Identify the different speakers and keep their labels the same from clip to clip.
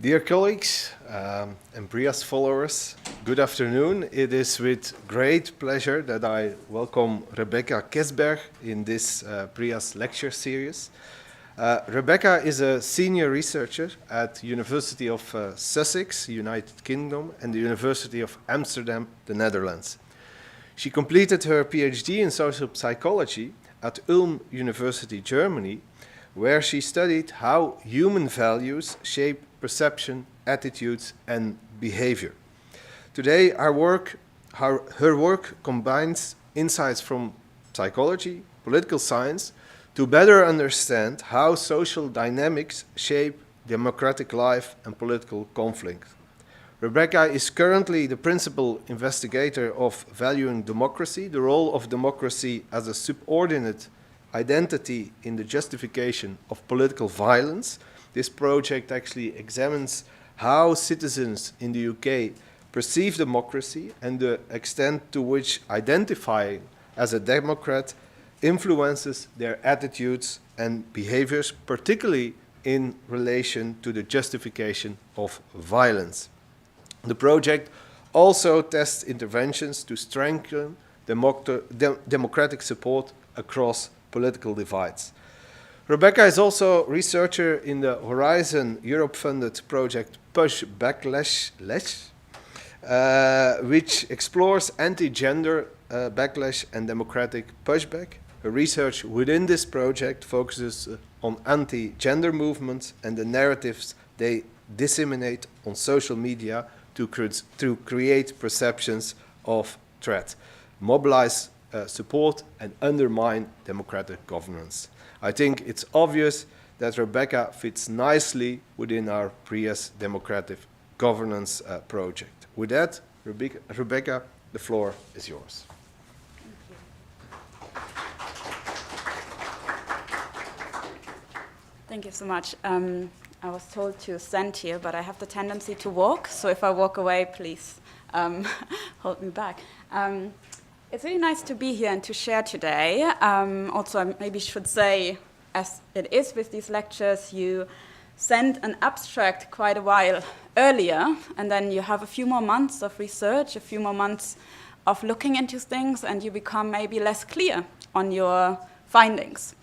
Speaker 1: Dear colleagues and PRIAS followers, good afternoon. It is with great pleasure that I welcome Rebekka Kesberg in this PRIAS lecture series. Rebekka is a senior researcher at University of Sussex, United Kingdom, and the University of Amsterdam, the Netherlands. She completed her PhD in social psychology at Ulm University, Germany, where she studied how human values shape perception, attitudes, and behavior. Today, her work combines insights from psychology, political science, to better understand how social dynamics shape democratic life and political conflict. Rebekka is currently the principal investigator of Valuing Democracy, the role of democracy as a subordinate identity in the justification of political violence. This project actually examines how citizens in the UK perceive democracy and the extent to which identifying as a democrat influences their attitudes and behaviors, particularly in relation to the justification of violence. The project also tests interventions to strengthen democratic support across political divides. Rebekka is also a researcher in the Horizon Europe-funded project Push Backlash, which explores anti-gender backlash and democratic pushback. Her research within this project focuses on anti-gender movements and the narratives they disseminate on social media to create perceptions of threat, mobilize support, and undermine democratic governance. I think it's obvious that Rebekka fits nicely within our PRIAS democratic governance project. With that, Rebekka, the floor is yours.
Speaker 2: Thank you so much. I was told to stand here, but I have the tendency to walk, so if I walk away, please hold me back. It's really nice to be here and to share today. Also, I maybe should say, as it is with these lectures, you sent an abstract quite a while earlier, and then you have a few more months of research, a few more months of looking into things, and you become maybe less clear on your findings.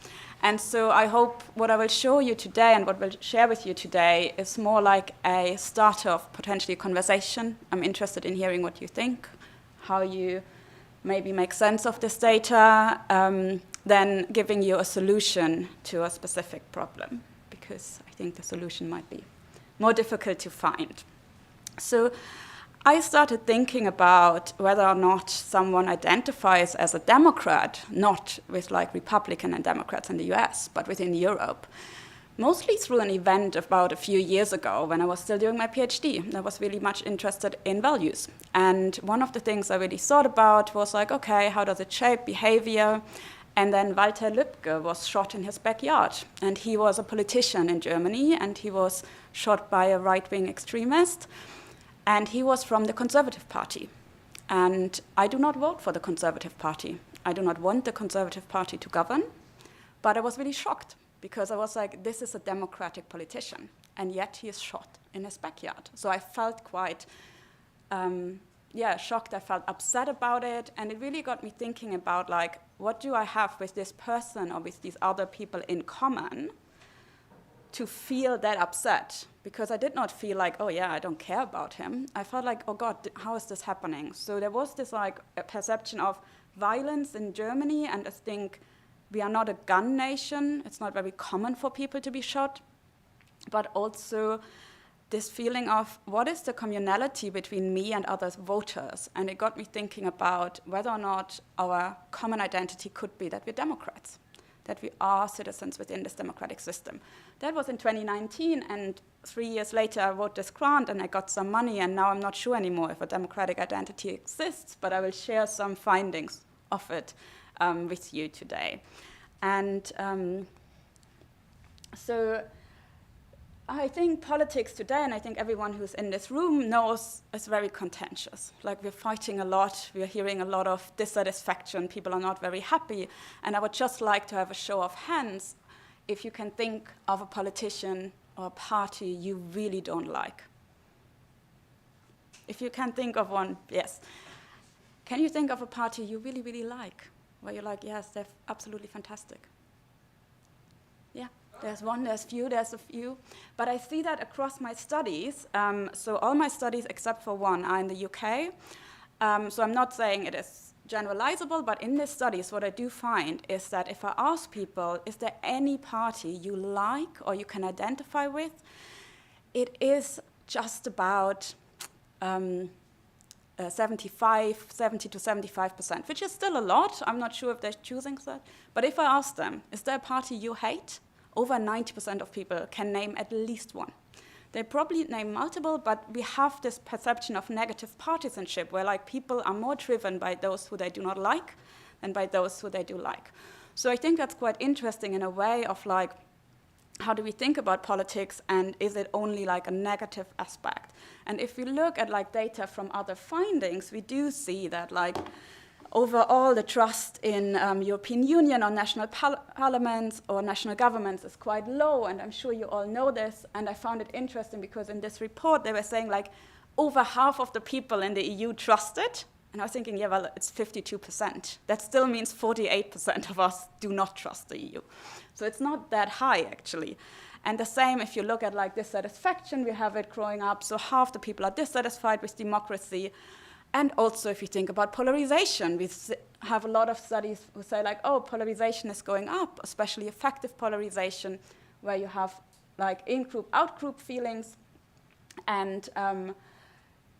Speaker 2: And so I hope what I will show you today and what we'll share with you today is more like a start of potentially a conversation. I'm interested in hearing what you think, how you maybe make sense of this data, then giving you a solution to a specific problem, because I think the solution might be more difficult to find. So I started thinking about whether or not someone identifies as a Democrat, not with like Republican and Democrats in the US, but within Europe, mostly through an event about a few years ago when I was still doing my PhD. I was really much interested in values. And one of the things I really thought about was like, okay, how does it shape behavior? And then Walter Lübcke was shot in his backyard. And he was a politician in Germany, and he was shot by a right-wing extremist. And he was from the Conservative Party. And I do not vote for the Conservative Party. I do not want the Conservative Party to govern. But I was really shocked, because I was like, this is a democratic politician, and yet he is shot in his backyard. So I felt quite, shocked. I felt upset about it, and it really got me thinking about, like, what do I have with this person or with these other people in common to feel that upset? Because I did not feel like, oh yeah, I don't care about him. I felt like, oh God, how is this happening? So there was this like a perception of violence in Germany, and I think we are not a gun nation. It's not very common for people to be shot. But also this feeling of what is the communality between me and other voters? And it got me thinking about whether or not our common identity could be that we're Democrats, that we are citizens within this democratic system. That was in 2019, and 3 years later I wrote this grant and I got some money, and now I'm not sure anymore if a democratic identity exists, but I will share some findings of it with you today. And so I think politics today, and I think everyone who's in this room knows, is very contentious. Like, we're fighting a lot, we're hearing a lot of dissatisfaction, people are not very happy, and I would just like to have a show of hands if you can think of a politician or a party you really don't like? If you can think of one, yes. Can you think of a party you really, really like? Where you're like, yes, they're absolutely fantastic. Yeah, there's one, there's a few. But I see that across my studies. So all my studies except for one are in the UK. So I'm not saying it is generalizable, but in these studies, what I do find is that if I ask people, is there any party you like or you can identify with, it is just about 70 to 75%, which is still a lot. I'm not sure if they're choosing that. But if I ask them, is there a party you hate? Over 90% of people can name at least one. They probably name multiple, but we have this perception of negative partisanship where like people are more driven by those who they do not like than by those who they do like. So I think that's quite interesting in a way of like, how do we think about politics, and is it only like a negative aspect? And if we look at like data from other findings, we do see that like overall the trust in European Union or national parliaments or national governments is quite low, and I'm sure you all know this. And I found it interesting because in this report they were saying like over half of the people in the EU trust it. And I was thinking, yeah, well, it's 52%. That still means 48% of us do not trust the EU. So it's not that high, actually. And the same if you look at like dissatisfaction, we have it growing up. So half the people are dissatisfied with democracy. And also if you think about polarization, we have a lot of studies who say like, oh, polarization is going up, especially effective polarization, where you have like in-group, out-group feelings. And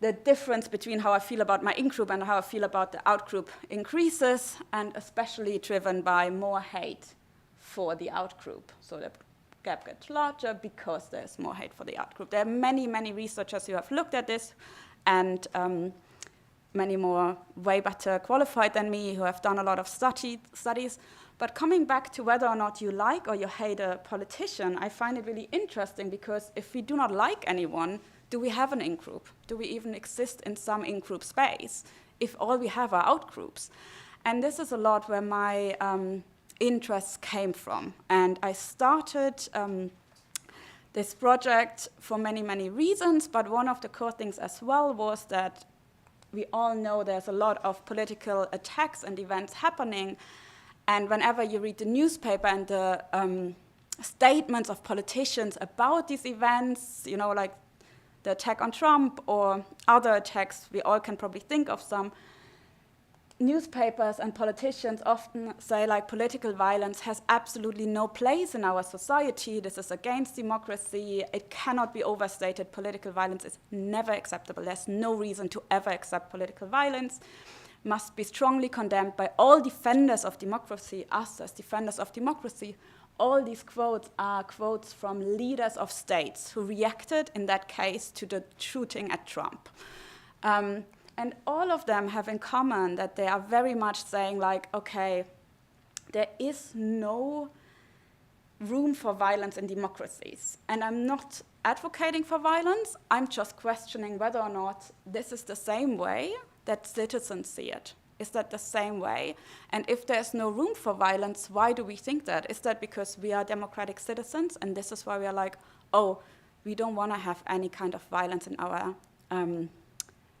Speaker 2: the difference between how I feel about my in-group and how I feel about the out-group increases, and especially driven by more hate for the out-group. So the gap gets larger because there's more hate for the out-group. There are many, many researchers who have looked at this, and many more way better qualified than me who have done a lot of studies. But coming back to whether or not you like or you hate a politician, I find it really interesting, because if we do not like anyone, do we have an in-group? Do we even exist in some in-group space if all we have are out-groups? And this is a lot where my interests came from. And I started this project for many, many reasons, but one of the core things as well was that we all know there's a lot of political attacks and events happening, and whenever you read the newspaper and the statements of politicians about these events, you know, like the attack on Trump or other attacks, we all can probably think of some. Newspapers and politicians often say like political violence has absolutely no place in our society. This is against democracy. It cannot be overstated. Political violence is never acceptable. There's no reason to ever accept political violence. Must be strongly condemned by all defenders of democracy, us as defenders of democracy. All these quotes are quotes from leaders of states who reacted in that case to the shooting at Trump. And all of them have in common that they are very much saying like, okay, there is no room for violence in democracies. And I'm not advocating for violence, I'm just questioning whether or not this is the same way that citizens see it. Is that the same way? And if there's no room for violence, why do we think that? Is that because we are democratic citizens and this is why we are like, oh, we don't want to have any kind of violence in our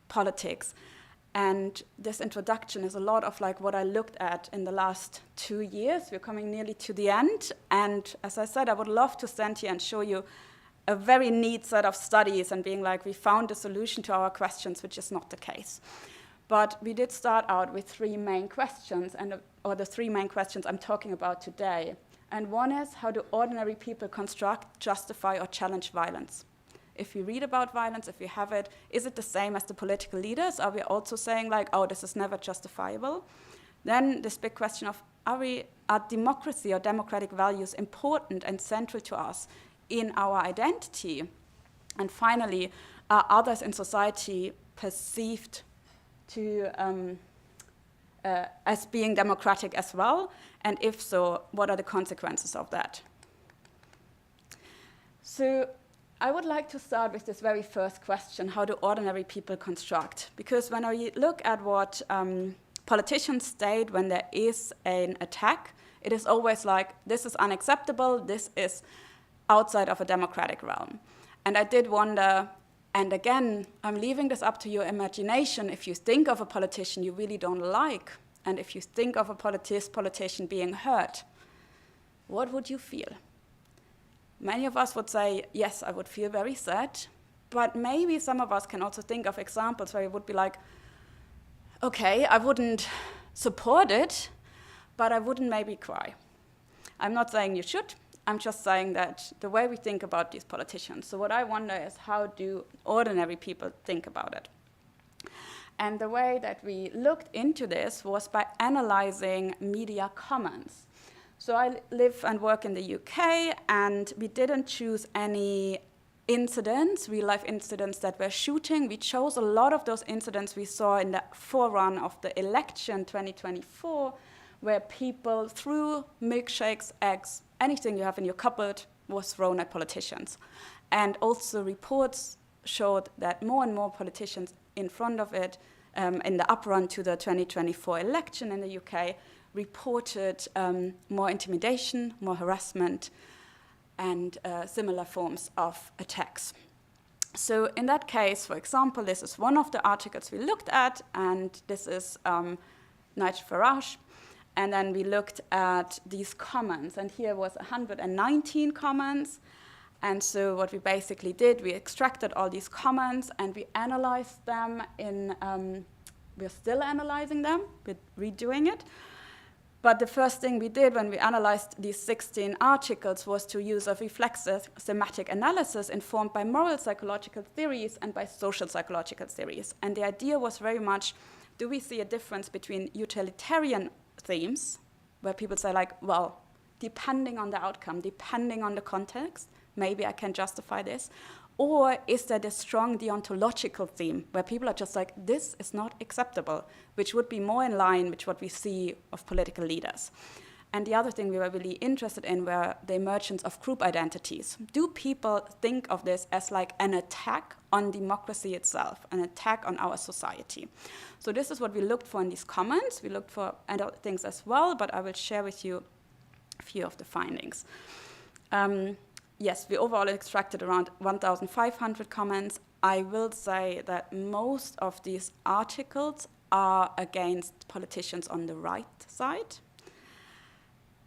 Speaker 2: politics? And this introduction is a lot of like what I looked at in the last 2 years. We're coming nearly to the end. And as I said, I would love to stand here and show you a very neat set of studies and being like, we found a solution to our questions, which is not the case. But we did start out with 3 main questions, or the 3 main questions I'm talking about today. And one is, how do ordinary people construct, justify, or challenge violence? If we read about violence, if we have it, is it the same as the political leaders? Are we also saying like, oh, this is never justifiable? Then this big question of, are democracy or democratic values important and central to us in our identity? And finally, are others in society perceived to as being democratic as well? And if so, what are the consequences of that? So I would like to start with this very first question, how do ordinary people construct? Because when I look at what politicians state when there is an attack, it is always like, this is unacceptable, this is outside of a democratic realm. And I did wonder, and again, I'm leaving this up to your imagination, if you think of a politician you really don't like, and if you think of a politician being hurt, what would you feel? Many of us would say, yes, I would feel very sad, but maybe some of us can also think of examples where it would be like, okay, I wouldn't support it, but I wouldn't maybe cry. I'm not saying you should, I'm just saying that the way we think about these politicians. So what I wonder is, how do ordinary people think about it? And the way that we looked into this was by analyzing media comments. So I live and work in the UK, and we didn't choose any incidents, real-life incidents that were shooting. We chose a lot of those incidents we saw in the forerun of the election 2024, where people threw milkshakes, eggs, anything you have in your cupboard was thrown at politicians. And also reports showed that more and more politicians in front of it, in the uprun to the 2024 election in the UK, reported more intimidation, more harassment, and similar forms of attacks. So in that case, for example, this is one of the articles we looked at, and this is Nigel Farage. And then we looked at these comments, and here was 119 comments. And so what we basically did, we extracted all these comments and we analyzed them in, we're still analyzing them, we're redoing it. But the first thing we did when we analyzed these 16 articles was to use a reflexive thematic analysis informed by moral psychological theories and by social psychological theories. And the idea was very much, do we see a difference between utilitarian themes, where people say like, well, depending on the outcome, depending on the context, maybe I can justify this, or is there this strong deontological theme where people are just like, this is not acceptable, which would be more in line with what we see of political leaders. And the other thing we were really interested in were the emergence of group identities. Do people think of this as like an attack on democracy itself, an attack on our society? So this is what we looked for in these comments. We looked for other things as well, but I will share with you a few of the findings. Yes, we overall extracted around 1,500 comments. I will say that most of these articles are against politicians on the right side,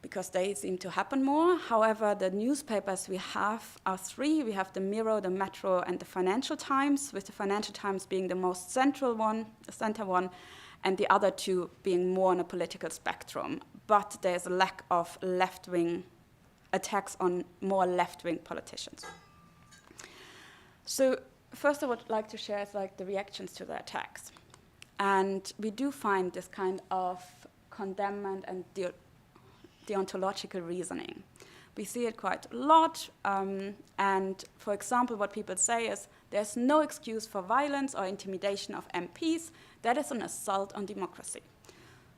Speaker 2: because they seem to happen more. However, the newspapers we have are three. We have the Mirror, the Metro, and the Financial Times, with the Financial Times being the most central one, the center one, and the other two being more on a political spectrum. But there's a lack of left-wing attacks on more left-wing politicians. So first I would like to share is like the reactions to the attacks. And we do find this kind of condemnment and deontological reasoning. We see it quite a lot, and for example, what people say is, there's no excuse for violence or intimidation of MPs. That is an assault on democracy.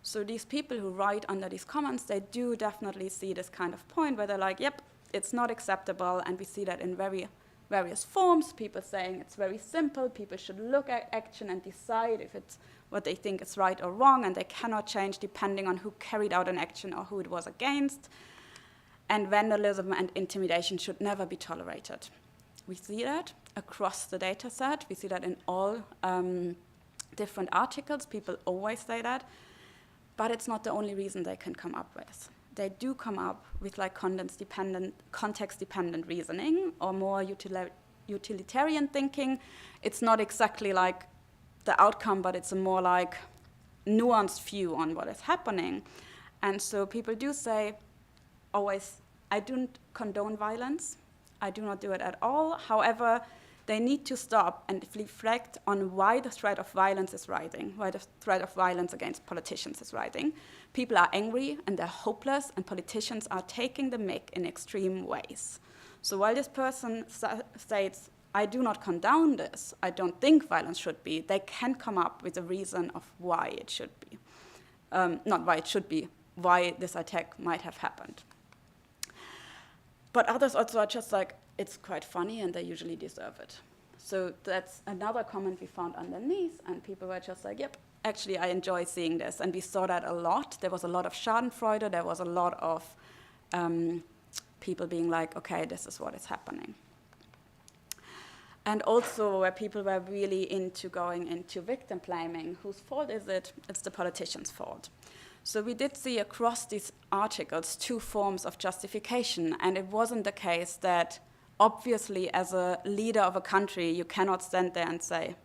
Speaker 2: So these people who write under these comments, they do definitely see this kind of point where they're like, yep, it's not acceptable, and we see that in various forms, people saying it's very simple, people should look at action and decide if it's what they think is right or wrong, and they cannot change depending on who carried out an action or who it was against. And vandalism and intimidation should never be tolerated. We see that across the data set. We see that in all different articles. People always say that. But it's not the only reason they can come up with. They do come up with like context-dependent reasoning or more utilitarian thinking. It's not exactly like the outcome, but it's a more like nuanced view on what is happening. And so people do say, always, I don't condone violence. I do not do it at all. However, they need to stop and reflect on why the threat of violence is rising, why the threat of violence against politicians is rising. People are angry and they're hopeless, and politicians are taking the mick in extreme ways. So while this person states, I do not condone this, I don't think violence should be, they can come up with a reason of why it should be. Not why it should be, why this attack might have happened. But others also are just like, it's quite funny and they usually deserve it. So that's another comment we found underneath, and people were just like, yep, actually I enjoy seeing this. And we saw that a lot. There was a lot of schadenfreude, there was a lot of people being like, okay, this is what is happening. And also where people were really into going into victim blaming. Whose fault is it? It's the politician's fault. So we did see across these articles 2 forms of justification, and it wasn't the case that obviously as a leader of a country you cannot stand there and say,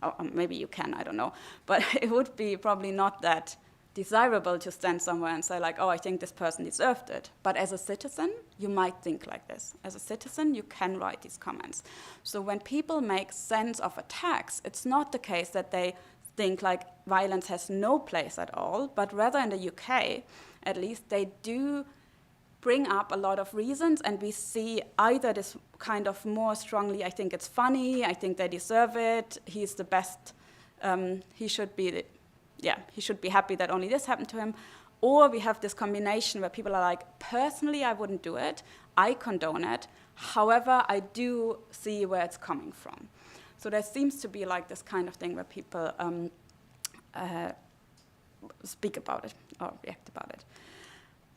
Speaker 2: oh, maybe you can, I don't know, but it would be probably not that desirable to stand somewhere and say like, oh, I think this person deserved it. But as a citizen, you might think like this. As a citizen, you can write these comments. So when people make sense of attacks, it's not the case that they think like violence has no place at all, but rather in the UK, at least, they do bring up a lot of reasons, and we see either this kind of more strongly, I think it's funny, I think they deserve it, he's the best, he should be happy that only this happened to him. Or we have this combination where people are like, personally, I wouldn't do it, I condone it, however, I do see where it's coming from. So there seems to be like this kind of thing where people speak about it or react about it.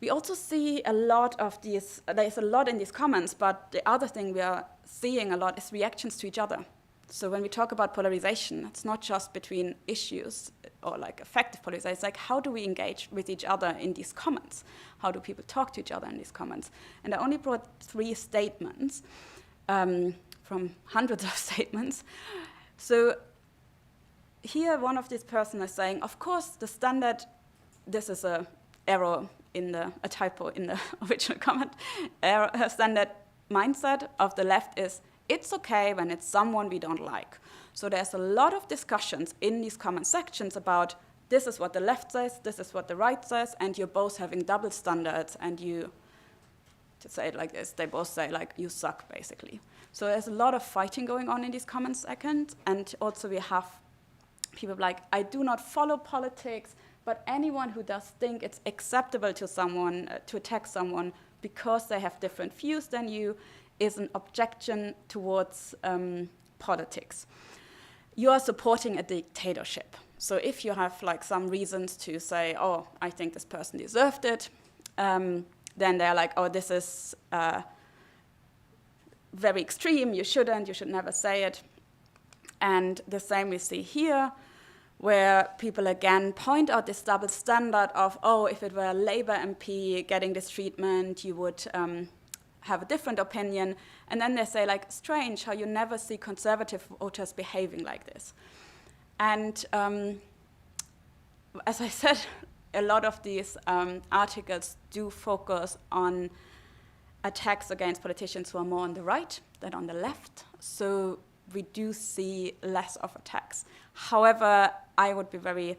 Speaker 2: We also see a lot of these, there's a lot in these comments, but the other thing we are seeing a lot is reactions to each other. So when we talk about polarization, it's not just between issues or like effective polarization, it's like how do we engage with each other in these comments? How do people talk to each other in these comments? And I only brought 3 statements from hundreds of statements. So here one of these person is saying, of course, the standard, this is a error in a typo in the original comment, standard mindset of the left is, it's okay when it's someone we don't like. So there's a lot of discussions in these comment sections about this is what the left says, this is what the right says, and you're both having double standards, and you, to say it like this, they both say like, you suck, basically. So there's a lot of fighting going on in these comment sections, and also we have people like, I do not follow politics, but anyone who does think it's acceptable to someone, to attack someone because they have different views than you, is an objection towards politics. You are supporting a dictatorship. So if you have like some reasons to say, oh, I think this person deserved it, then they're like, oh, this is very extreme, you should never say it. And the same we see here, where people again point out this double standard of, oh, if it were a Labour MP getting this treatment, you would have a different opinion. And then they say, like, strange how you never see conservative voters behaving like this. And as I said, a lot of these articles do focus on attacks against politicians who are more on the right than on the left. So we do see less of attacks. However, I would be very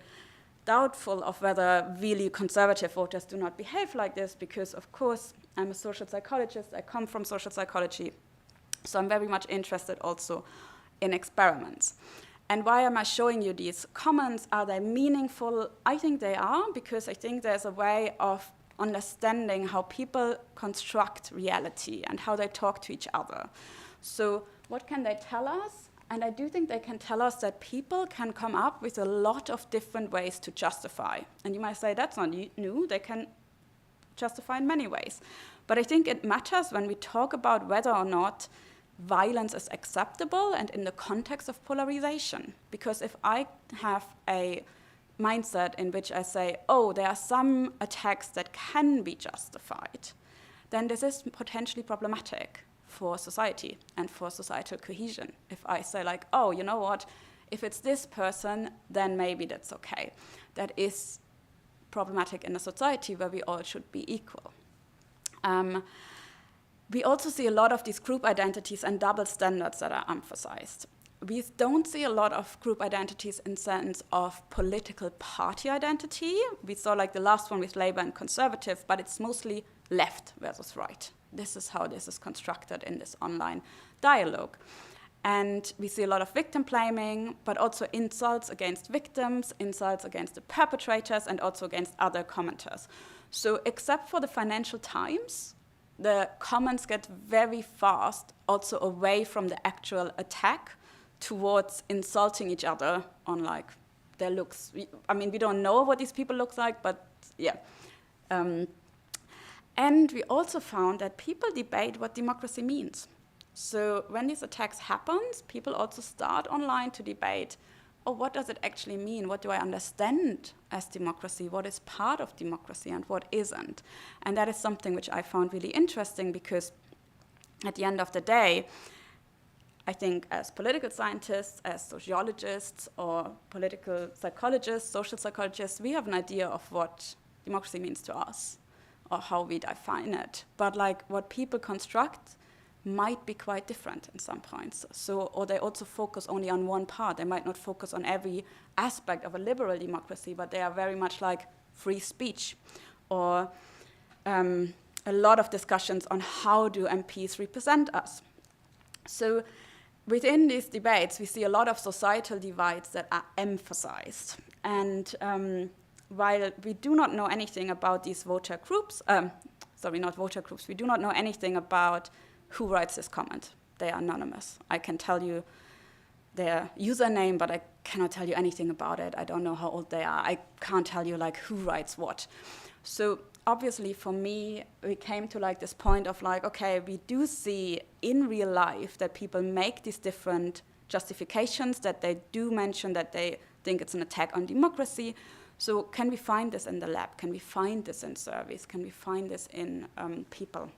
Speaker 2: doubtful of whether really conservative voters do not behave like this, because, of course, I'm a social psychologist, I come from social psychology, so I'm very much interested also in experiments. And why am I showing you these comments? Are they meaningful? I think they are, because I think there's a way of understanding how people construct reality and how they talk to each other. So what can they tell us? And I do think they can tell us that people can come up with a lot of different ways to justify. And you might say, that's not new. They can justify in many ways. But I think it matters when we talk about whether or not violence is acceptable and in the context of polarization. Because if I have a mindset in which I say, oh, there are some attacks that can be justified, then this is potentially problematic for society and for societal cohesion. If I say like, oh, you know what, if it's this person, then maybe that's okay. That is problematic in a society where we all should be equal. We also see a lot of these group identities and double standards that are emphasized. We don't see a lot of group identities in sense of political party identity. We saw like the last one with Labour and Conservative, but it's mostly left versus right. This is how this is constructed in this online dialogue. And we see a lot of victim blaming, but also insults against victims, insults against the perpetrators, and also against other commenters. So except for the Financial Times, the comments get very fast also away from the actual attack towards insulting each other on like their looks. I mean, we don't know what these people look like, but yeah. And we also found that people debate what democracy means. So when these attacks happen, people also start online to debate, oh, what does it actually mean? What do I understand as democracy? What is part of democracy and what isn't? And that is something which I found really interesting, because at the end of the day, I think as political scientists, as sociologists, or political psychologists, social psychologists, we have an idea of what democracy means to us, or how we define it. But like what people construct might be quite different in some points. So, or they also focus only on one part. They might not focus on every aspect of a liberal democracy, but they are very much like free speech, or a lot of discussions on how do MPs represent us. So within these debates, we see a lot of societal divides that are emphasized. And while we do not know anything about these voter groups, we do not know anything about who writes this comment. They are anonymous. I can tell you their username, but I cannot tell you anything about it. I don't know how old they are. I can't tell you like who writes what. So obviously for me, we came to like this point of like, okay, we do see in real life that people make these different justifications, that they do mention that they think it's an attack on democracy. So can we find this in the lab? Can we find this in surveys? Can we find this in people?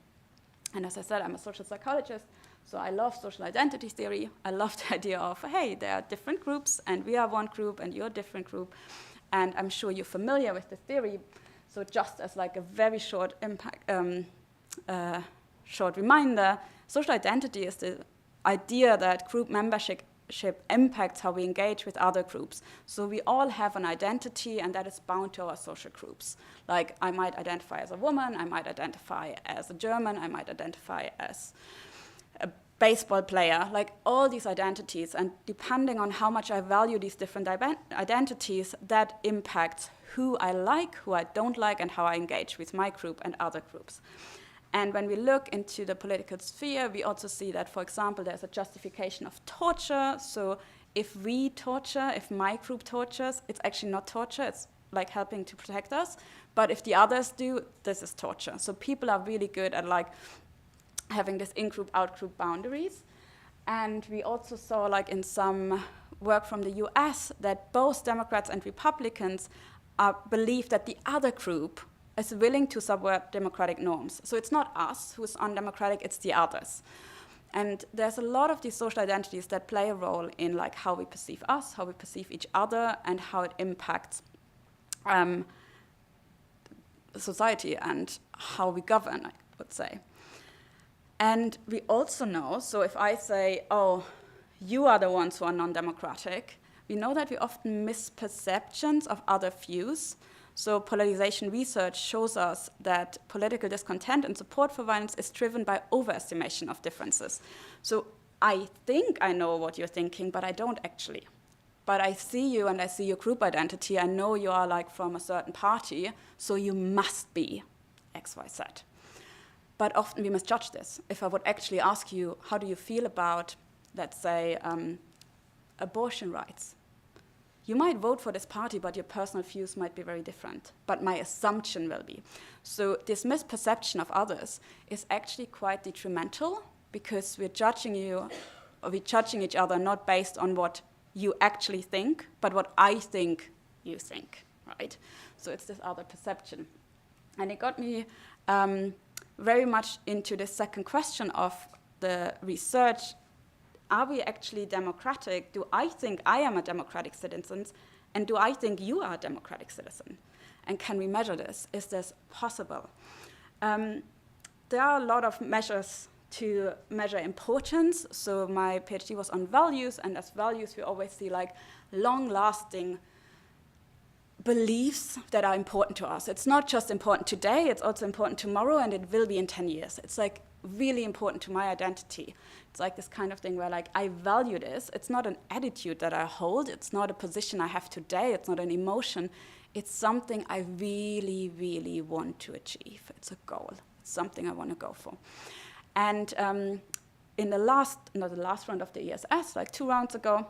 Speaker 2: And as I said, I'm a social psychologist, so I love social identity theory. I love the idea of, hey, there are different groups, and we are one group, and you're a different group. And I'm sure you're familiar with this theory. So just as like a very short short reminder, social identity is the idea that group membership impacts how we engage with other groups. So we all have an identity, and that is bound to our social groups. Like I might identify as a woman, I might identify as a German, I might identify as a baseball player, like all these identities. And depending on how much I value these different identities, that impacts who I like, who I don't like, and how I engage with my group and other groups. And when we look into the political sphere, we also see that, for example, there's a justification of torture. So if we torture, if my group tortures, it's actually not torture, it's like helping to protect us. But if the others do, this is torture. So people are really good at like having this in-group, out-group boundaries. And we also saw like in some work from the US that both Democrats and Republicans believe that the other group is willing to subvert democratic norms. So it's not us who's undemocratic, it's the others. And there's a lot of these social identities that play a role in like how we perceive us, how we perceive each other, and how it impacts society and how we govern, I would say. And we also know, so if I say, oh, you are the ones who are non-democratic, we know that we often miss perceptions of other views. So polarization research shows us that political discontent and support for violence is driven by overestimation of differences. So I think I know what you're thinking, but I don't actually. But I see you and I see your group identity. I know you are like from a certain party, so you must be X, Y, Z. But often we misjudge this. If I would actually ask you, how do you feel about, let's say, abortion rights? You might vote for this party, but your personal views might be very different. But my assumption will be. So this misperception of others is actually quite detrimental, because we're judging you, or we're judging each other not based on what you actually think, but what I think you think, right? So it's this other perception. And it got me very much into the second question of the research. Are we actually democratic? Do I think I am a democratic citizen? And do I think you are a democratic citizen? And can we measure this? Is this possible? There are a lot of measures to measure importance. So my PhD was on values, and as values we always see like long-lasting beliefs that are important to us. It's not just important today, it's also important tomorrow, and it will be in 10 years. It's like really important to my identity. It's like this kind of thing where like I value this. It's not an attitude that I hold. It's not a position I have today. It's not an emotion. It's something I really, really want to achieve. It's a goal. It's something I want to go for. And in the last round of the ESS, like 2 rounds ago,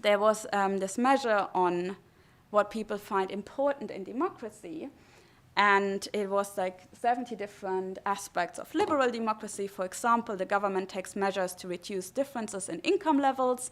Speaker 2: there was this measure on what people find important in democracy. And it was like 70 different aspects of liberal democracy. For example, the government takes measures to reduce differences in income levels.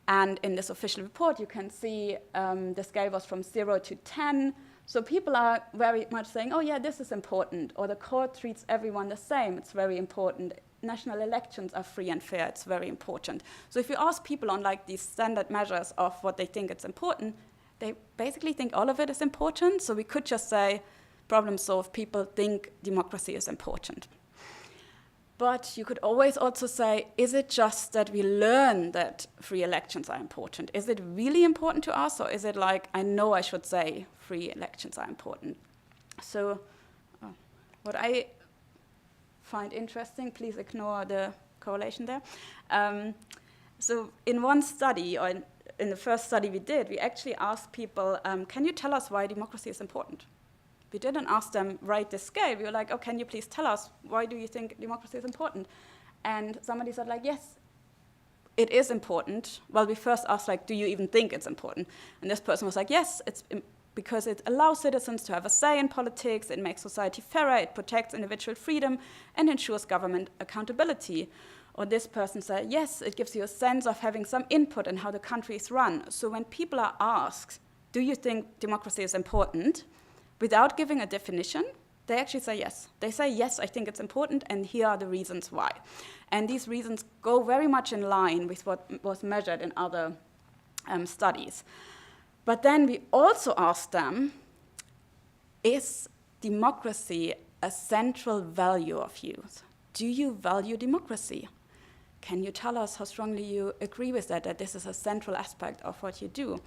Speaker 2: And in this official report, you can see the scale was from 0 to 10. So people are very much saying, oh yeah, this is important. Or the court treats everyone the same, it's very important. National elections are free and fair, it's very important. So if you ask people on like these standard measures of what they think it's important, they basically think all of it is important. So we could just say, problem solved, people think democracy is important. But you could always also say, is it just that we learn that free elections are important? Is it really important to us, or is it like, I know I should say free elections are important? So what I find interesting, please ignore the correlation there. So in one study, or in the first study we did, we actually asked people, can you tell us why democracy is important? We didn't ask them, write this scale. We were like, oh, can you please tell us, why do you think democracy is important? And somebody said, like, yes, it is important. Well, we first asked, like, do you even think it's important? And this person was like, yes, it's because it allows citizens to have a say in politics, it makes society fairer, it protects individual freedom, and ensures government accountability. Or this person said, yes, it gives you a sense of having some input in how the country is run. So when people are asked, do you think democracy is important? Without giving a definition, they actually say yes. They say, yes, I think it's important, and here are the reasons why. And these reasons go very much in line with what was measured in other studies. But then we also asked them, is democracy a central value of yours? Do you value democracy? Can you tell us how strongly you agree with that this is a central aspect of what you do?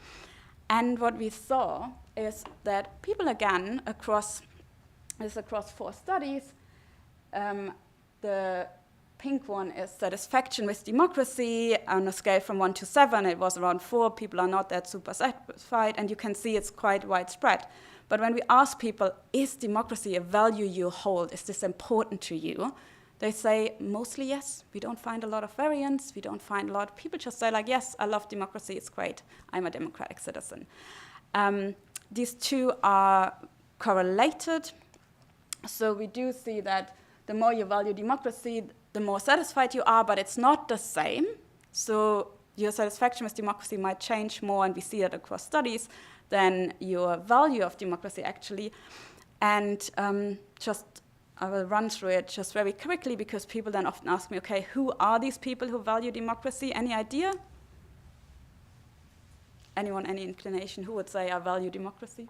Speaker 2: And what we saw is that people, again, across 4 studies, the pink one is satisfaction with democracy. On a scale from 1 to 7, it was around 4. People are not that super satisfied, and you can see it's quite widespread. But when we ask people, is democracy a value you hold? Is this important to you? They say mostly yes. We don't find a lot of variance. We don't find a lot. People just say, like, yes, I love democracy. It's great. I'm a democratic citizen. These two are correlated. So we do see that the more you value democracy, the more satisfied you are, but it's not the same. So your satisfaction with democracy might change more, and we see that across studies, than your value of democracy, actually. And I will run through it just very quickly, because people then often ask me, okay, who are these people who value democracy? Any idea? Anyone, any inclination? Who would say, I value democracy?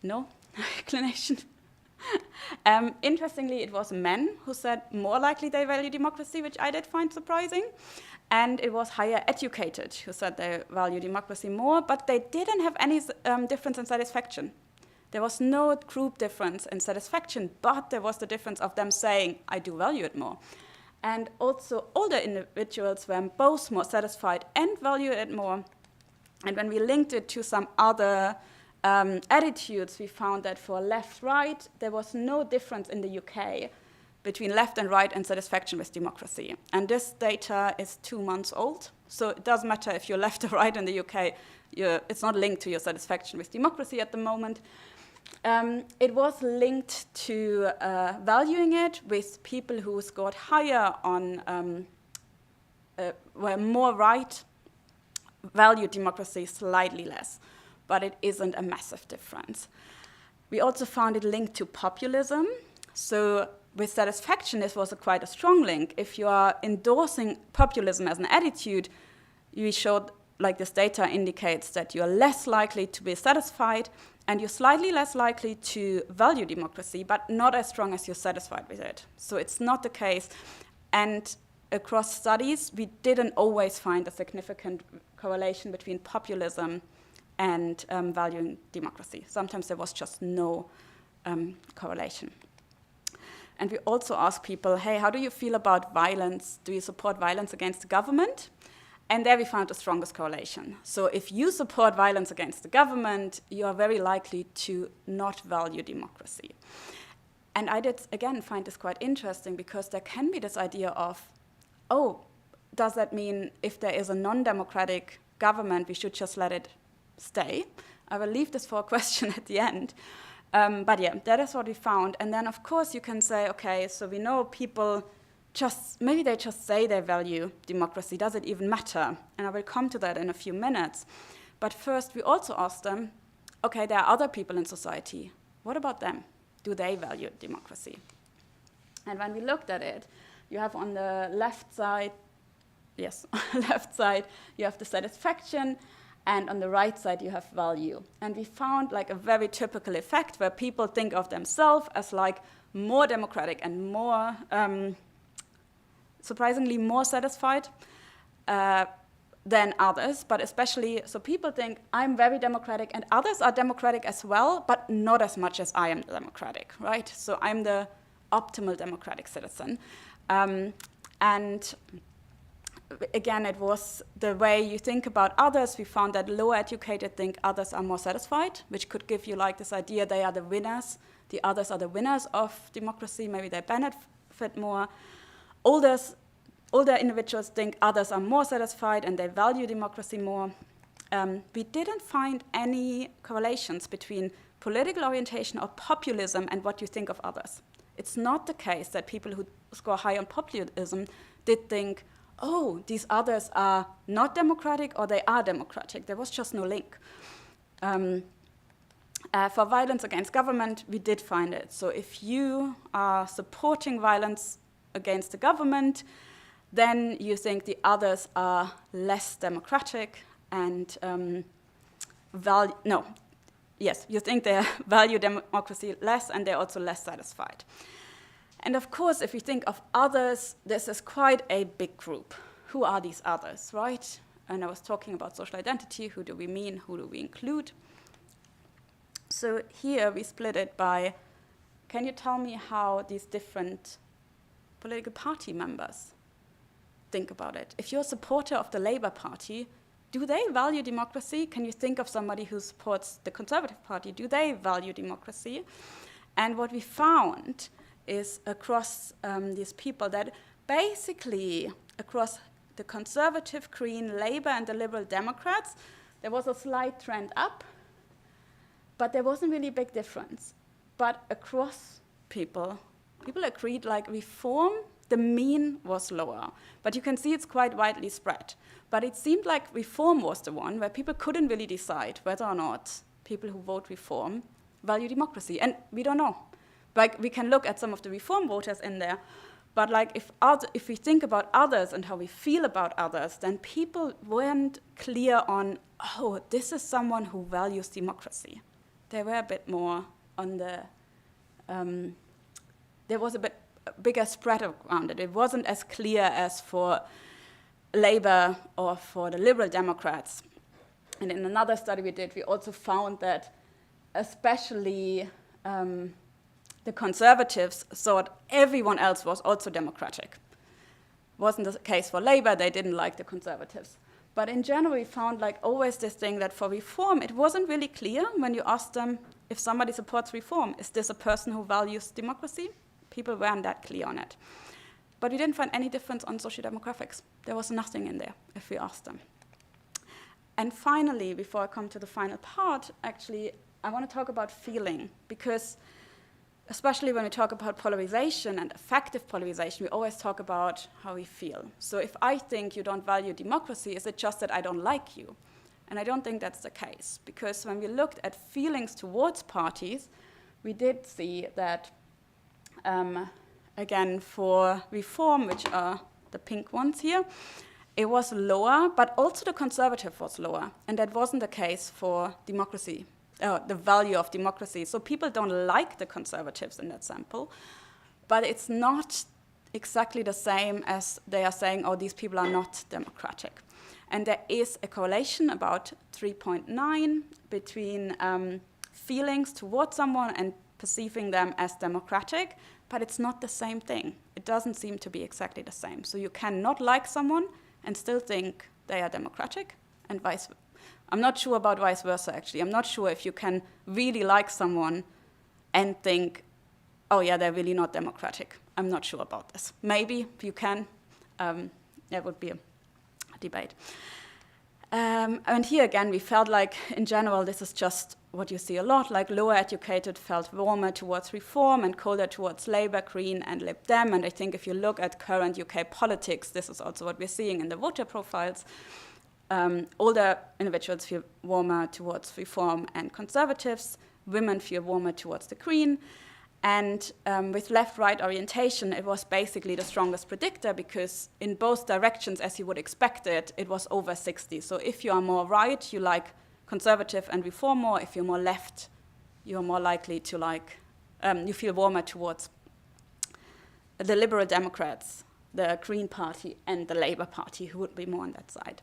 Speaker 2: No inclination? Interestingly, it was men who said more likely they value democracy, which I did find surprising. And it was higher educated who said they value democracy more, but they didn't have any difference in satisfaction. There was no group difference in satisfaction, but there was the difference of them saying, I do value it more. And also older individuals were both more satisfied and value it more. And when we linked it to some other attitudes, we found that for left-right, there was no difference in the UK between left and right and satisfaction with democracy. And this data is 2 months old, so it doesn't matter if you're left or right in the UK, it's not linked to your satisfaction with democracy at the moment. It was linked to valuing it with people who scored higher on, were more right, valued democracy slightly less, but it isn't a massive difference. We also found it linked to populism. So with satisfaction, this was quite a strong link. If you are endorsing populism as an attitude, we showed, like this data indicates, that you are less likely to be satisfied, and you're slightly less likely to value democracy, but not as strong as you're satisfied with it. So it's not the case. And across studies, we didn't always find a significant correlation between populism and valuing democracy. Sometimes there was just no correlation. And we also asked people, hey, how do you feel about violence? Do you support violence against the government? And there we found the strongest correlation. So if you support violence against the government, you are very likely to not value democracy. And I did, again, find this quite interesting, because there can be this idea of, oh, does that mean if there is a non-democratic government, we should just let it stay? I will leave this for a question at the end. But yeah, that is what we found. And then, of course, you can say, okay, so we know people maybe they just say they value democracy. Does it even matter? And I will come to that in a few minutes. But first, we also asked them, okay, there are other people in society. What about them? Do they value democracy? And when we looked at it, you have on the left side, yes, left side, you have the satisfaction, and on the right side, you have value. And we found like a very typical effect where people think of themselves as like more democratic and more, surprisingly more satisfied than others, but especially, so people think I'm very democratic and others are democratic as well, but not as much as I am democratic, right? So I'm the optimal democratic citizen. And again, it was the way you think about others. We found that lower educated think others are more satisfied, which could give you like this idea they are the winners, the others are the winners of democracy, maybe they benefit more. Older individuals think others are more satisfied and they value democracy more. We didn't find any correlations between political orientation or populism and what you think of others. It's not the case that people who score high on populism did think, oh, these others are not democratic or they are democratic. There was just no link. For violence against government, we did find it. So if you are supporting violence against the government, then you think the others are less democratic and you think they value democracy less and they're also less satisfied. And of course, if you think of others, this is quite a big group. Who are these others, right? And I was talking about social identity. Who do we mean? Who do we include? So here we split it by, can you tell me how these different political party members think about it? If you're a supporter of the Labour Party, do they value democracy? Can you think of somebody who supports the Conservative Party? Do they value democracy? And what we found is across these people that basically across the Conservative, Green, Labour, and the Liberal Democrats, there was a slight trend up, but there wasn't really a big difference. But across people agreed like reform, the mean was lower. But you can see it's quite widely spread. But it seemed like reform was the one where people couldn't really decide whether or not people who vote reform value democracy. And we don't know. Like, we can look at some of the reform voters in there, but like if we think about others and how we feel about others, then people weren't clear on, oh, this is someone who values democracy. They were a bit more on the, there was a bit bigger spread around it. It wasn't as clear as for Labour or for the Liberal Democrats. And in another study we did, we also found that especially the Conservatives thought everyone else was also democratic. Wasn't the case for Labour, they didn't like the Conservatives. But in general, we found like always this thing that for reform, it wasn't really clear when you asked them if somebody supports reform, is this a person who values democracy? People weren't that clear on it. But we didn't find any difference on social demographics. There was nothing in there if we asked them. And finally, before I come to the final part, actually, I want to talk about feeling, because especially when we talk about polarization and effective polarization, we always talk about how we feel. So if I think you don't value democracy, is it just that I don't like you? And I don't think that's the case, because when we looked at feelings towards parties, we did see that, again, for reform, which are the pink ones here, it was lower, but also the Conservative was lower. And that wasn't the case for democracy. The value of democracy. So people don't like the Conservatives in that sample, but it's not exactly the same as they are saying, oh, these people are not democratic. And there is a correlation about 3.9 between feelings towards someone and perceiving them as democratic, but it's not the same thing. It doesn't seem to be exactly the same. So you cannot like someone and still think they are democratic, and vice versa. I'm not sure about vice versa, actually. I'm not sure if you can really like someone and think, oh, yeah, they're really not democratic. I'm not sure about this. Maybe you can. That would be a debate. And here again, we felt like, in general, this is just what you see a lot, like lower educated felt warmer towards reform and colder towards Labour, Green, and Lib Dem. And I think if you look at current UK politics, this is also what we're seeing in the voter profiles. Older individuals feel warmer towards reform and conservatives. Women feel warmer towards the Green. And with left-right orientation, it was basically the strongest predictor because in both directions, as you would expect it, it was over 60. So if you are more right, you like conservative and reform more. If you're more left, you're more likely to like, you feel warmer towards the Liberal Democrats, the Green Party, and the Labour Party, who would be more on that side.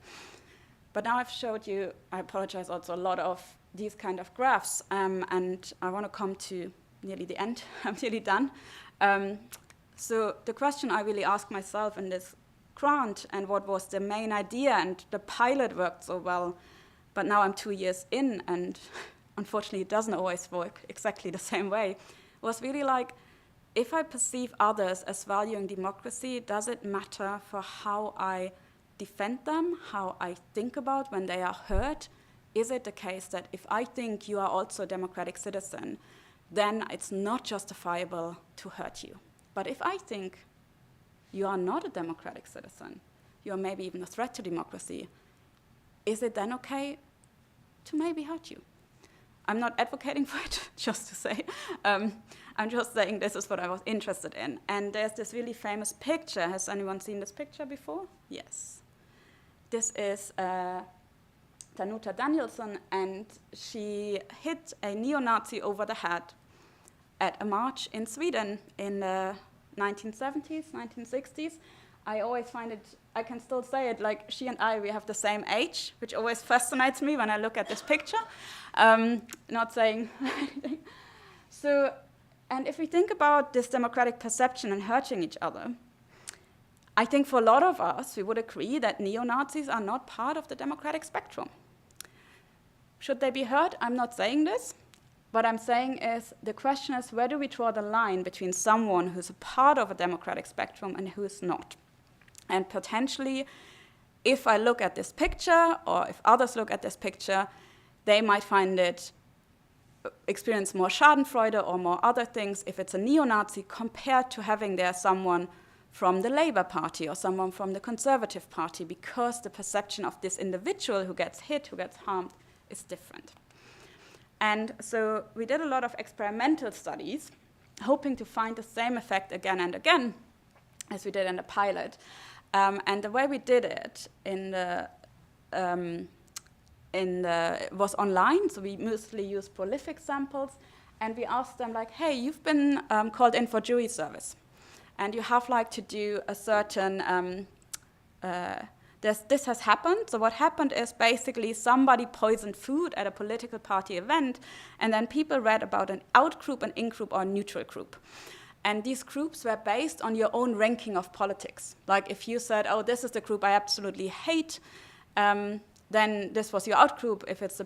Speaker 2: But now I've showed you, I apologize, also a lot of these kind of graphs, and I want to come to nearly the end. I'm nearly done. So the question I really asked myself in this grant, and what was the main idea, and the pilot worked so well, but now I'm 2 years in, and unfortunately it doesn't always work exactly the same way, was really like, if I perceive others as valuing democracy, does it matter for how I defend them, how I think about when they are hurt? Is it the case that if I think you are also a democratic citizen, then it's not justifiable to hurt you? But if I think you are not a democratic citizen, you are maybe even a threat to democracy, is it then okay to maybe hurt you? I'm not advocating for it, just to say. I'm just saying this is what I was interested in. And there's this really famous picture. Has anyone seen this picture before? Yes. This is Danuta Danielsson, and she hit a neo-Nazi over the head at a march in Sweden in the 1970s, 1960s. I always find it, I can still say it, like she and I, we have the same age, which always fascinates me when I look at this picture. Not saying anything. So, and if we think about this democratic perception and hurting each other, I think for a lot of us, we would agree that neo-Nazis are not part of the democratic spectrum. Should they be heard? I'm not saying this. What I'm saying is, the question is, where do we draw the line between someone who's a part of a democratic spectrum and who is not? And potentially, if I look at this picture, or if others look at this picture, they might find it, experience more Schadenfreude or more other things if it's a neo-Nazi compared to having there someone from the Labour Party or someone from the Conservative Party, because the perception of this individual who gets hit, who gets harmed, is different. And so we did a lot of experimental studies, hoping to find the same effect again and again as we did in the pilot. And the way we did it was online, so we mostly used prolific samples, and we asked them like, hey, you've been called in for jury service, and you have like to do a certain, this has happened. So what happened is basically somebody poisoned food at a political party event, and then people read about an out-group, an in-group, or a neutral group. And these groups were based on your own ranking of politics. Like if you said, oh, this is the group I absolutely hate, then this was your out-group. If it's the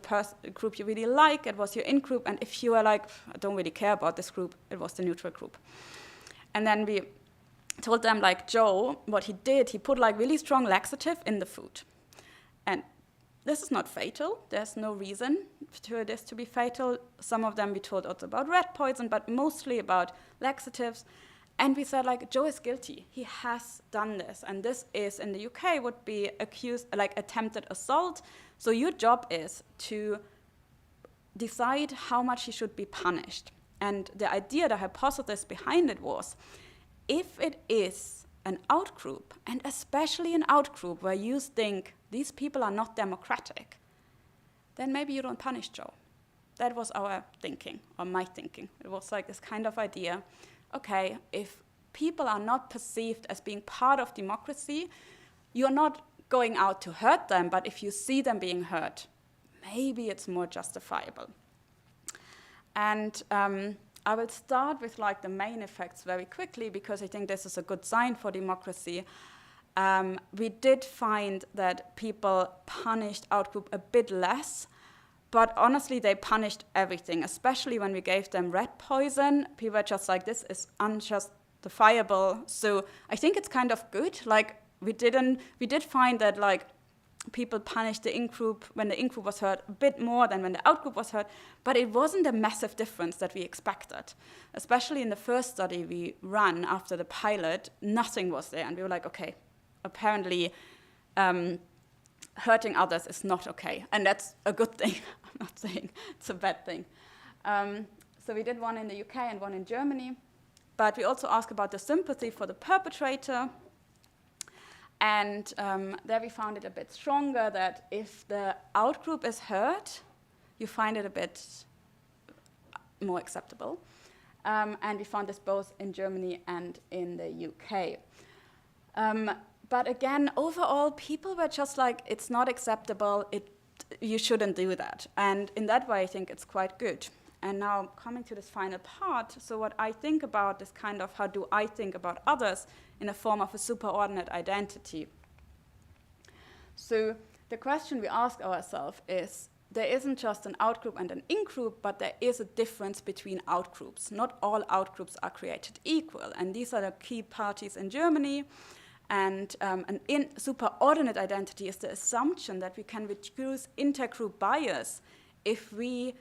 Speaker 2: group you really like, it was your in-group. And if you were like, I don't really care about this group, it was the neutral group. And then we told them, like, Joe, what he did, he put like really strong laxative in the food. And this is not fatal. There's no reason for this to be fatal. Some of them we told also about rat poison, but mostly about laxatives. And we said, like, Joe is guilty. He has done this. And this is, in the UK, would be accused, like, attempted assault. So your job is to decide how much he should be punished. And the idea, the hypothesis behind it was, if it is an out-group, and especially an out-group where you think these people are not democratic, then maybe you don't punish Joe. That was our thinking, or my thinking. It was like this kind of idea, okay, if people are not perceived as being part of democracy, you're not going out to hurt them, but if you see them being hurt, maybe it's more justifiable. And I will start with like the main effects very quickly, because I think this is a good sign for democracy. We did find that people punished outgroup a bit less, but honestly, they punished everything, especially when we gave them rat poison. People were just like, this is unjustifiable. So I think it's kind of good. Like, we did find that, like, people punished the in-group when the in-group was hurt a bit more than when the out-group was hurt, but it wasn't a massive difference that we expected. Especially in the first study we ran after the pilot, nothing was there, and we were like, okay, apparently hurting others is not okay, and that's a good thing. I'm not saying it's a bad thing. So we did one in the UK and one in Germany, but we also asked about the sympathy for the perpetrator. And there we found it a bit stronger, that if the out-group is hurt, you find it a bit more acceptable. And we found this both in Germany and in the UK. But again, overall, people were just like, it's not acceptable, you shouldn't do that. And in that way, I think it's quite good. And now coming to this final part, so what I think about is kind of how do I think about others in a form of a superordinate identity. So the question we ask ourselves is, there isn't just an out-group and an in-group, but there is a difference between out-groups. Not all out-groups are created equal, and these are the key parties in Germany. And an superordinate identity is the assumption that we can reduce intergroup bias if we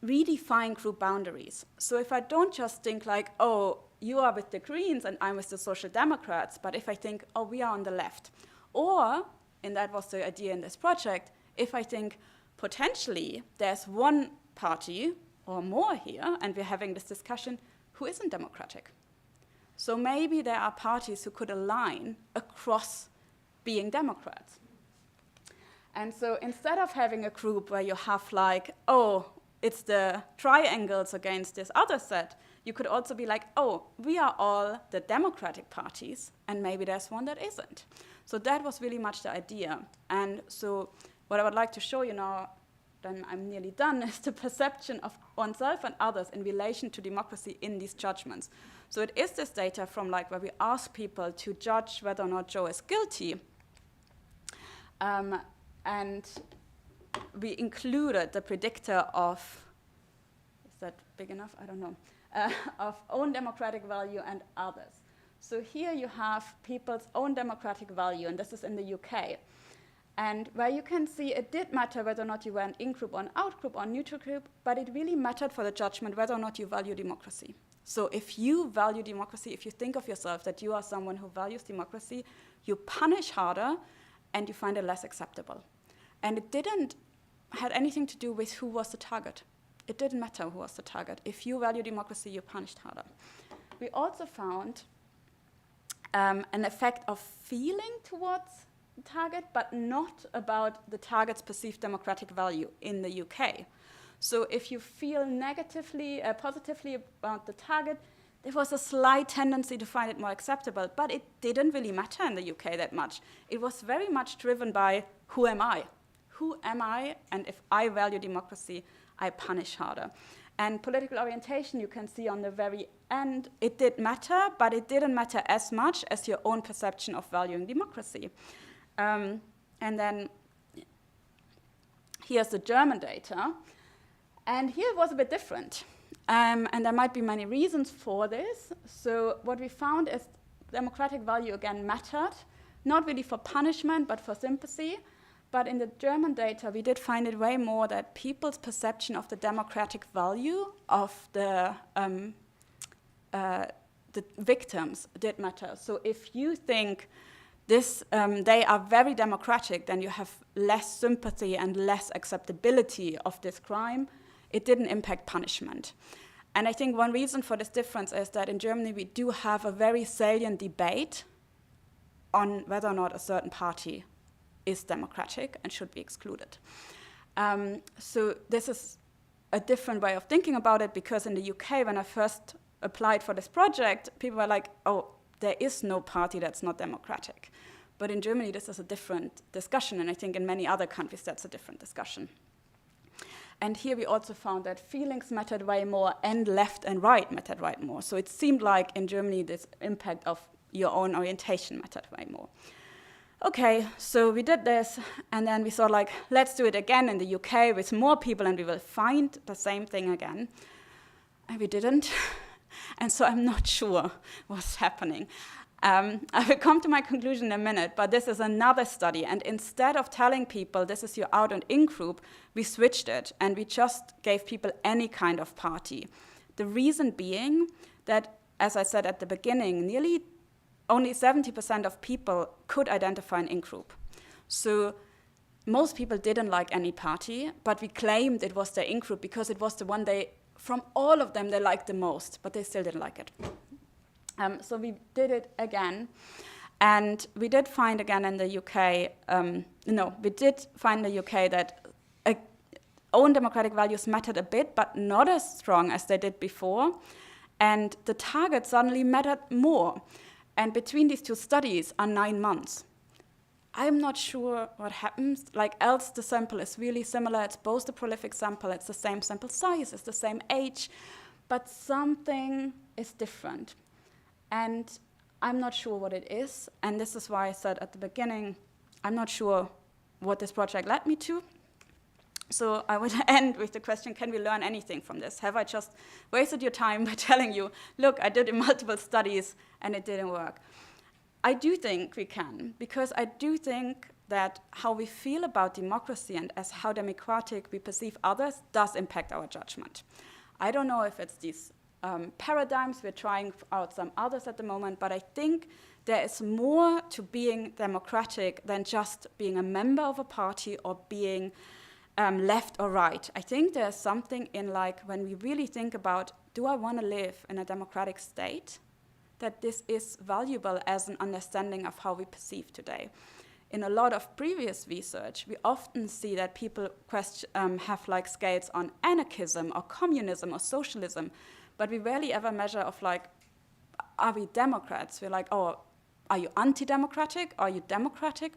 Speaker 2: redefine group boundaries. So if I don't just think like, oh, you are with the Greens and I'm with the Social Democrats, but if I think, oh, we are on the left. Or, and that was the idea in this project, if I think potentially there's one party or more here, and we're having this discussion, who isn't democratic. So maybe there are parties who could align across being Democrats. And so instead of having a group where you have like, oh, it's the triangles against this other set, you could also be like, oh, we are all the democratic parties, and maybe there's one that isn't. So that was really much the idea. And so what I would like to show you now, then I'm nearly done, is the perception of oneself and others in relation to democracy in these judgments. So it is this data from like where we ask people to judge whether or not Joe is guilty. And we included the predictor of, is that big enough? I don't know, of own democratic value and others. So here you have people's own democratic value, and this is in the UK. And where you can see it did matter whether or not you were an in-group or an out-group or neutral group, but it really mattered for the judgment whether or not you value democracy. So if you value democracy, if you think of yourself that you are someone who values democracy, you punish harder and you find it less acceptable. And it didn't have anything to do with who was the target. It didn't matter who was the target. If you value democracy, you're punished harder. We also found an effect of feeling towards the target, but not about the target's perceived democratic value in the UK. So if you feel positively about the target, there was a slight tendency to find it more acceptable, but it didn't really matter in the UK that much. It was very much driven by who am I? Who am I? And if I value democracy, I punish harder. And political orientation, you can see on the very end, it did matter, but it didn't matter as much as your own perception of valuing democracy. And then here's the German data. And here it was a bit different. And there might be many reasons for this. So what we found is democratic value again mattered, not really for punishment, but for sympathy. But in the German data, we did find it way more that people's perception of the democratic value of the victims did matter. So if you think they are very democratic, then you have less sympathy and less acceptability of this crime. It didn't impact punishment. And I think one reason for this difference is that in Germany we do have a very salient debate on whether or not a certain party is democratic and should be excluded. So this is a different way of thinking about it, because in the UK, when I first applied for this project, people were like, oh, there is no party that's not democratic. But in Germany, this is a different discussion, and I think in many other countries, that's a different discussion. And here we also found that feelings mattered way more, and left and right mattered way more. So it seemed like in Germany, this impact of your own orientation mattered way more. Okay, so we did this, and then we thought, like, let's do it again in the UK with more people, and we will find the same thing again. And we didn't. And so I'm not sure what's happening. I will come to my conclusion in a minute, but this is another study. And instead of telling people this is your out and in group, we switched it and we just gave people any kind of party. The reason being that, as I said at the beginning, nearly only 70% of people could identify an in-group. So most people didn't like any party, but we claimed it was their in-group because it was the one from all of them, they liked the most, but they still didn't like it. So we did it again, and we did find again in the UK, we did find in the UK that own democratic values mattered a bit, but not as strong as they did before, and the target suddenly mattered more. And between these two studies are 9 months. I'm not sure what happens, else the sample is really similar, it's both a prolific sample, it's the same sample size, it's the same age, but something is different. And I'm not sure what it is, and this is why I said at the beginning, I'm not sure what this project led me to. So I would end with the question, can we learn anything from this? Have I just wasted your time by telling you, look, I did multiple studies and it didn't work? I do think we can, because I do think that how we feel about democracy and as how democratic we perceive others does impact our judgment. I don't know if it's these paradigms, we're trying out some others at the moment, but I think there is more to being democratic than just being a member of a party or being left or right. I think there's something in when we really think about, do I want to live in a democratic state? That this is valuable as an understanding of how we perceive today. In a lot of previous research, we often see that people have scales on anarchism or communism or socialism, but we rarely ever measure of are we Democrats? We're oh, are you anti-democratic? Are you democratic?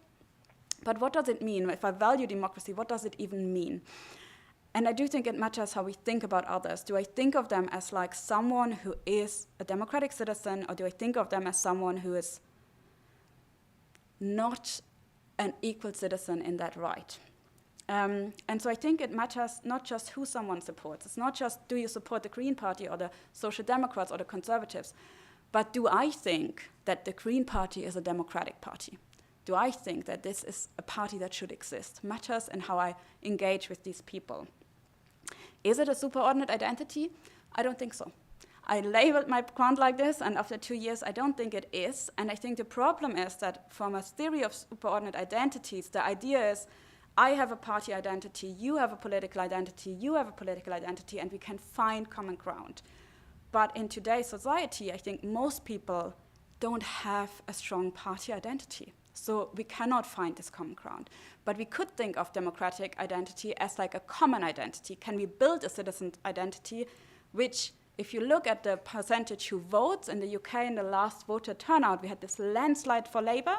Speaker 2: But what does it mean? If I value democracy, what does it even mean? And I do think it matters how we think about others. Do I think of them as someone who is a democratic citizen, or do I think of them as someone who is not an equal citizen in that right? And so I think it matters not just who someone supports. It's not just do you support the Green Party or the Social Democrats or the Conservatives, but do I think that the Green Party is a democratic party? Do I think that this is a party that should exist? Matters in how I engage with these people. Is it a superordinate identity? I don't think so. I labeled my grant like this, and after 2 years, I don't think it is. And I think the problem is that from a theory of superordinate identities, the idea is I have a party identity, you have a political identity, you have a political identity, and we can find common ground. But in today's society, I think most people don't have a strong party identity. So we cannot find this common ground. But we could think of democratic identity as a common identity. Can we build a citizen identity, which, if you look at the percentage who votes in the UK in the last voter turnout, we had this landslide for Labour,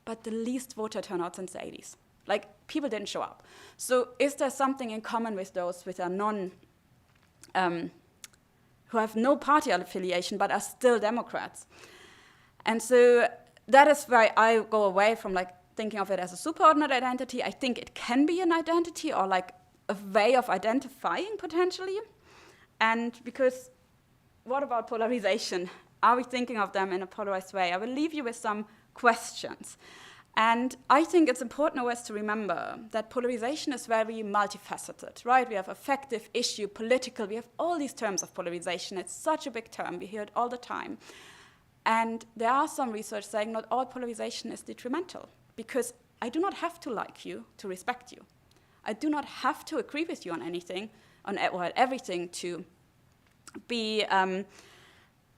Speaker 2: but the least voter turnout since the 80s. People didn't show up. So is there something in common with those with a who have no party affiliation but are still Democrats? And so that is why I go away from thinking of it as a superordinate identity. I think it can be an identity or a way of identifying potentially. And because what about polarization? Are we thinking of them in a polarized way? I will leave you with some questions. And I think it's important always to remember that polarization is very multifaceted, right? We have affective, issue, political, we have all these terms of polarization. It's such a big term, we hear it all the time. And there are some research saying not all polarization is detrimental, because I do not have to like you to respect you. I do not have to agree with you on anything, on everything to be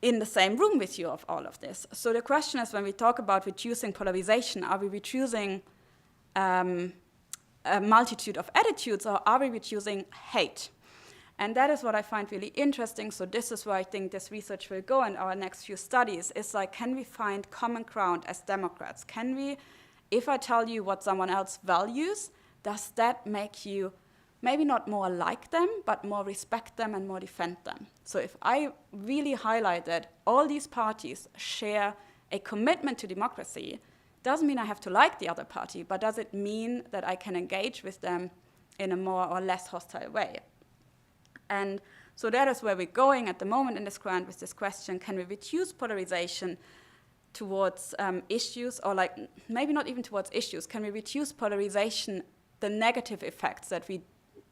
Speaker 2: in the same room with you of all of this. So the question is, when we talk about reducing polarization, are we reducing a multitude of attitudes, or are we reducing hate? And that is what I find really interesting. So this is where I think this research will go in our next few studies, is can we find common ground as Democrats? Can we, if I tell you what someone else values, does that make you maybe not more like them, but more respect them and more defend them? So if I really highlight that all these parties share a commitment to democracy, doesn't mean I have to like the other party, but does it mean that I can engage with them in a more or less hostile way? And so that is where we're going at the moment in this grant with this question, can we reduce polarization towards issues, or like maybe not even towards issues? Can we reduce polarization, the negative effects that we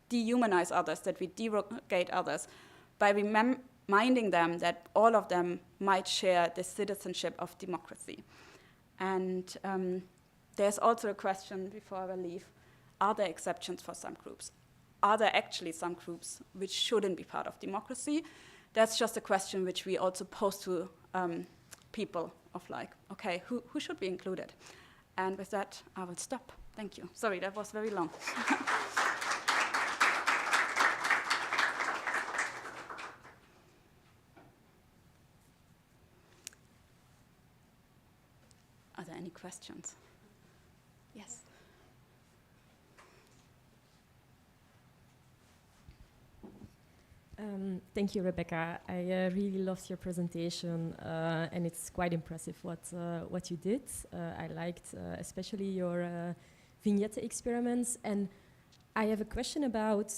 Speaker 2: dehumanize others, that we derogate others, by reminding them that all of them might share the citizenship of democracy? And there's also a question before I leave: are there exceptions for some groups? Are there actually some groups which shouldn't be part of democracy? That's just a question which we also pose to people of like, okay, who should be included? And with that, I will stop. Thank you. Sorry, that was very long. Are there any questions? Yes.
Speaker 3: Thank you, Rebekka. I really loved your presentation, and it's quite impressive what you did. I liked especially your vignette experiments, and I have a question about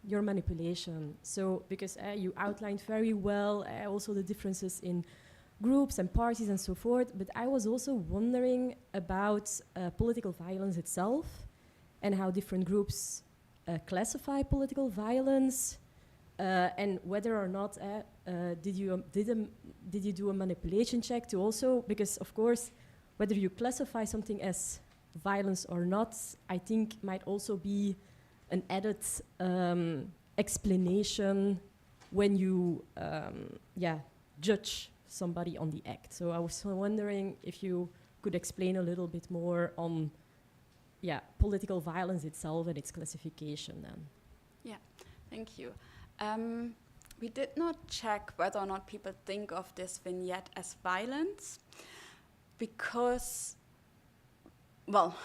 Speaker 3: your manipulation. So, because you outlined very well also the differences in groups and parties and so forth, but I was also wondering about political violence itself and how different groups classify political violence. And whether or not did you do a manipulation check to also, because of course whether you classify something as violence or not, I think might also be an added explanation when you judge somebody on the act. So I was wondering if you could explain a little bit more on political violence itself and its classification then.
Speaker 2: Yeah, thank you. We did not check whether or not people think of this vignette as violence because, well,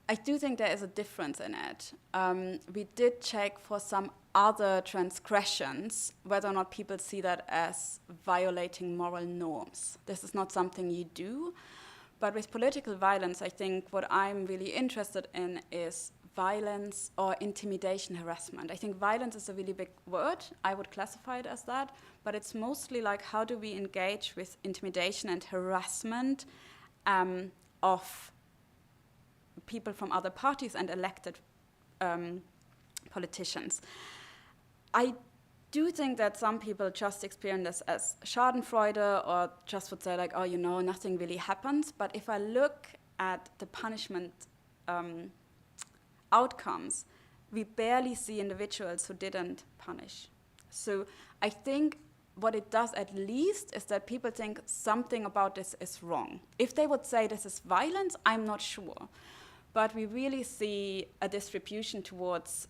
Speaker 2: I do think there is a difference in it. We did check for some other transgressions whether or not people see that as violating moral norms. This is not something you do. But with political violence, I think what I'm really interested in is violence or intimidation, harassment. I think violence is a really big word. I would classify it as that. But it's mostly like, how do we engage with intimidation and harassment of people from other parties and elected politicians? I do think that some people just experience this as schadenfreude or just would say like, oh, you know, nothing really happens. But if I look at the punishment outcomes, we barely see individuals who didn't punish. So I think what it does at least is that people think something about this is wrong. If they would say this is violence, I'm not sure. But we really see a distribution towards,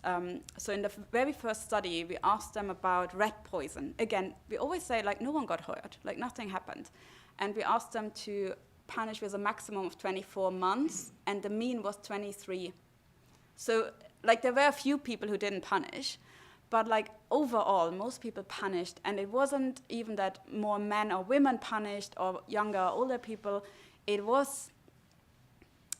Speaker 2: so in the very first study, we asked them about rat poison. Again, we always say, like, no one got hurt, like nothing happened. And we asked them to punish with a maximum of 24 months, and the mean was 23. So, like, there were a few people who didn't punish, but, like, overall, most people punished. And it wasn't even that more men or women punished or younger or older people. It was,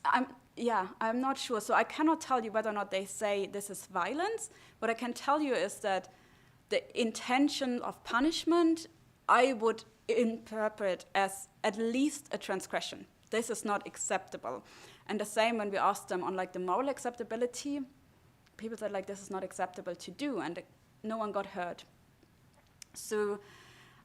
Speaker 2: I'm not sure. So I cannot tell you whether or not they say this is violence. What I can tell you is that the intention of punishment, I would interpret as at least a transgression. This is not acceptable. And the same when we asked them on like the moral acceptability, people said like this is not acceptable to do, and no one got hurt. So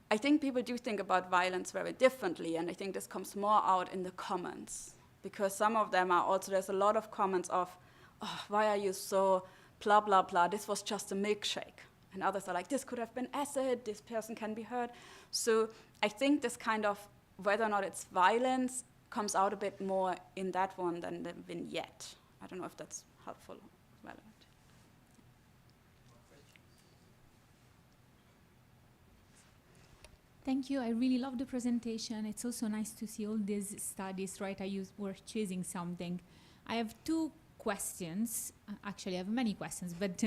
Speaker 2: I think people do think about violence very differently, and I think this comes more out in the comments. Because some of them are also, there's a lot of comments of, oh, why are you so blah, blah, blah, this was just a milkshake. And others are like, this could have been acid, this person can be hurt. So I think this kind of, whether or not it's violence, comes out a bit more in that one than the vignette. I don't know if that's helpful or relevant.
Speaker 4: Thank you. I really love the presentation. It's also nice to see all these studies, right? We're choosing something. I have two questions. Actually, I have many questions, but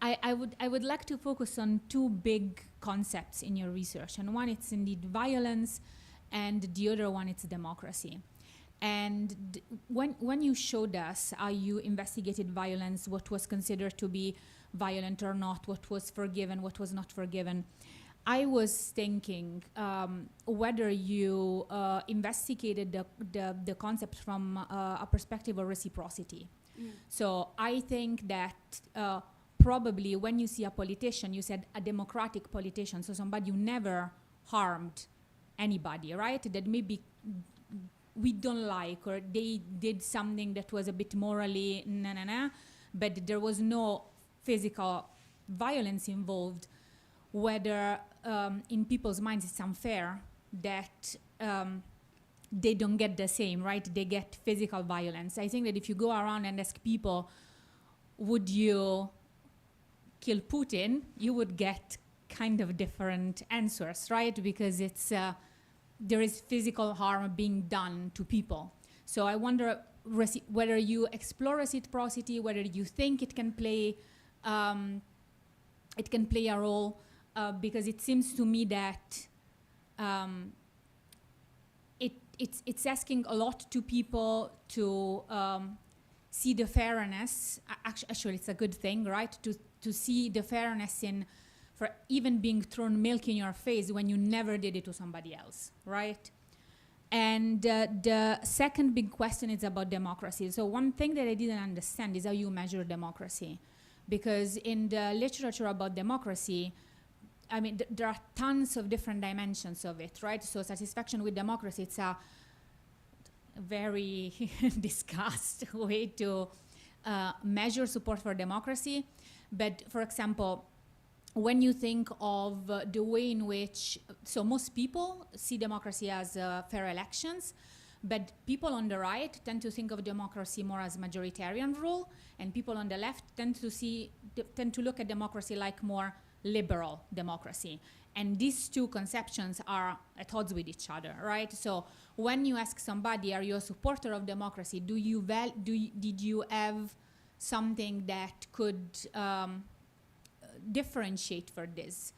Speaker 4: I would like to focus on two big concepts in your research. And one, it's indeed violence, and the other one, it's democracy. And when you showed us how you investigated violence, what was considered to be violent or not, what was forgiven, what was not forgiven, I was thinking whether you investigated the concept from a perspective of reciprocity. So I think that probably when you see a politician, you said a democratic politician, so somebody who never harmed anybody, right? That maybe we don't like, or they did something that was a bit morally but there was no physical violence involved. Whether in people's minds it's unfair that they don't get the same, right? They get physical violence. I think that if you go around and ask people, would you kill Putin, you would get kind of different answers, right? Because it's there is physical harm being done to people. So I wonder whether you explore reciprocity, whether you think it can play a role, because it seems to me that it's asking a lot to people to see the fairness. Actually, it's a good thing, right? To see the fairness in, for even being thrown milk in your face when you never did it to somebody else, right? And the second big question is about democracy. So one thing that I didn't understand is how you measure democracy. Because in the literature about democracy, I mean, there are tons of different dimensions of it, right? So satisfaction with democracy, it's a very discussed way to measure support for democracy. But for example, when you think of the way in which, so most people see democracy as fair elections, but people on the right tend to think of democracy more as majoritarian rule, and people on the left tend to look at democracy like more liberal democracy. And these two conceptions are at odds with each other, right? So when you ask somebody, are you a supporter of democracy? Did you have something that could differentiate for this?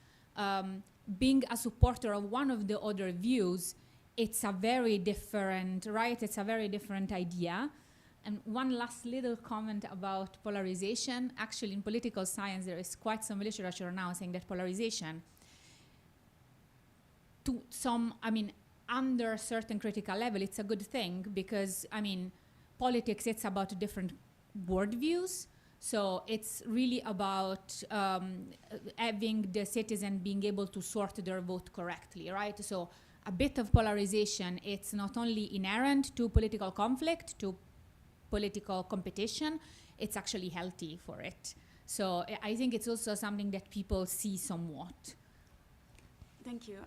Speaker 4: Being a supporter of one of the other views, it's a very different, right? It's a very different idea. And one last little comment about polarization. Actually, in political science, there is quite some literature now saying that polarization, to some, I mean, under a certain critical level, it's a good thing because, I mean, politics, it's about different worldviews. So it's really about having the citizen being able to sort their vote correctly, right? So a bit of polarization, it's not only inherent to political conflict, to political competition, it's actually healthy for it. So I think it's also something that people see somewhat.
Speaker 2: Thank you.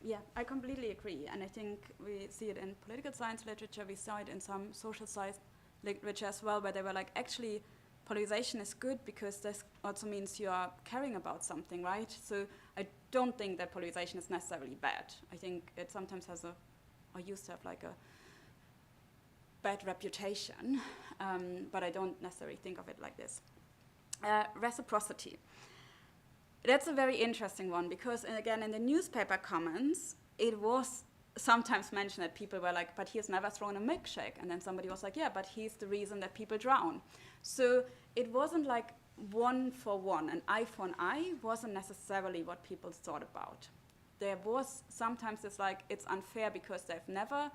Speaker 2: Yeah, I completely agree. And I think we see it in political science literature, we saw it in some social science literature as well, where they were like, actually, polarization is good because this also means you are caring about something, right? So I don't think that polarization is necessarily bad. I think it sometimes has or used to have like a bad reputation, but I don't necessarily think of it like this. Reciprocity. That's a very interesting one because, again, in the newspaper comments, it was sometimes mentioned that people were like, but he has never thrown a milkshake. And then somebody was like, yeah, but he's the reason that people drown. So it wasn't like one for one. An eye for an eye wasn't necessarily what people thought about. There was sometimes this like, it's unfair because they've never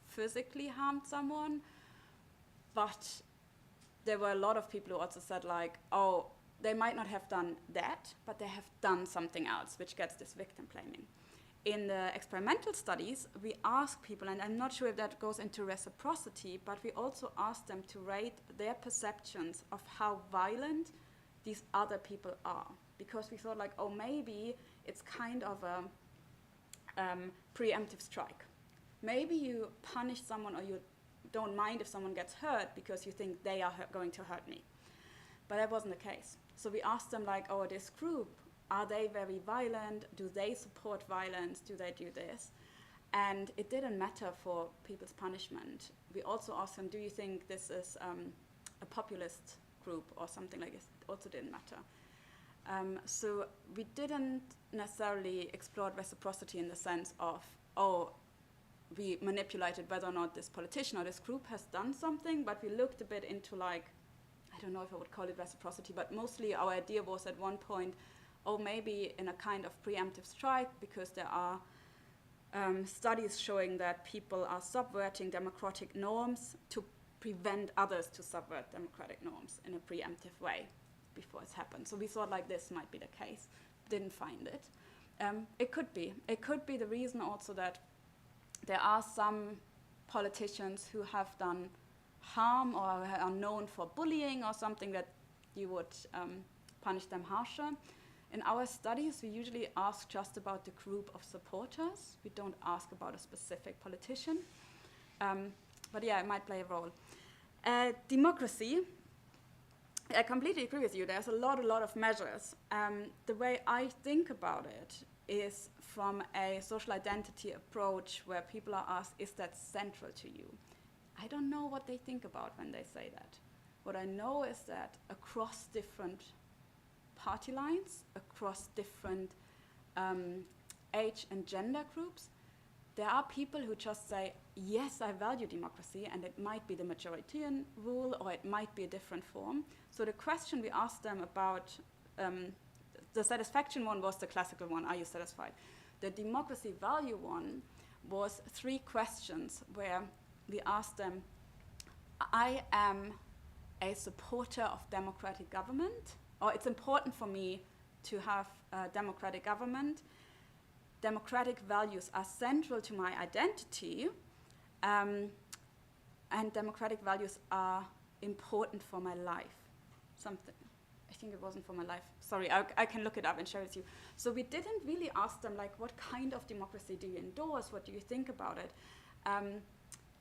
Speaker 2: physically harmed someone. But there were a lot of people who also said like, oh, they might not have done that, but they have done something else, which gets this victim blaming. In the experimental studies, we ask people, and I'm not sure if that goes into reciprocity, but we also ask them to rate their perceptions of how violent these other people are. Because we thought like, oh, maybe it's kind of a preemptive strike. Maybe you punish someone or you don't mind if someone gets hurt because you think they are going to hurt me. But that wasn't the case. So we asked them like, oh, this group, are they very violent? Do they support violence? Do they do this? And it didn't matter for people's punishment. We also asked them, do you think this is a populist group or something like this? It also didn't matter. So we didn't necessarily explore reciprocity in the sense of, oh, we manipulated whether or not this politician or this group has done something, but we looked a bit into like, I don't know if I would call it reciprocity, but mostly our idea was at one point, or maybe in a kind of preemptive strike, because there are studies showing that people are subverting democratic norms to prevent others to subvert democratic norms in a preemptive way before it's happened. So we thought like this might be the case. Didn't find it. It could be. It could be the reason also that there are some politicians who have done harm or are known for bullying or something that you would punish them harsher. In our studies, we usually ask just about the group of supporters. We don't ask about a specific politician. But yeah, it might play a role. Democracy, I completely agree with you. There's a lot of measures. The way I think about it is from a social identity approach where people are asked, is that central to you? I don't know what they think about when they say that. What I know is that across different party lines, across different age and gender groups, there are people who just say, yes, I value democracy, and it might be the majoritarian rule, or it might be a different form. So the question we asked them about, the satisfaction one was the classical one, are you satisfied? The democracy value one was 3 questions where we asked them, I am a supporter of democratic government, or it's important for me to have a democratic government. Democratic values are central to my identity, and democratic values are important for my life. Something, I think it wasn't for my life. Sorry, I can look it up and share it with you. So we didn't really ask them, like, what kind of democracy do you endorse? What do you think about it?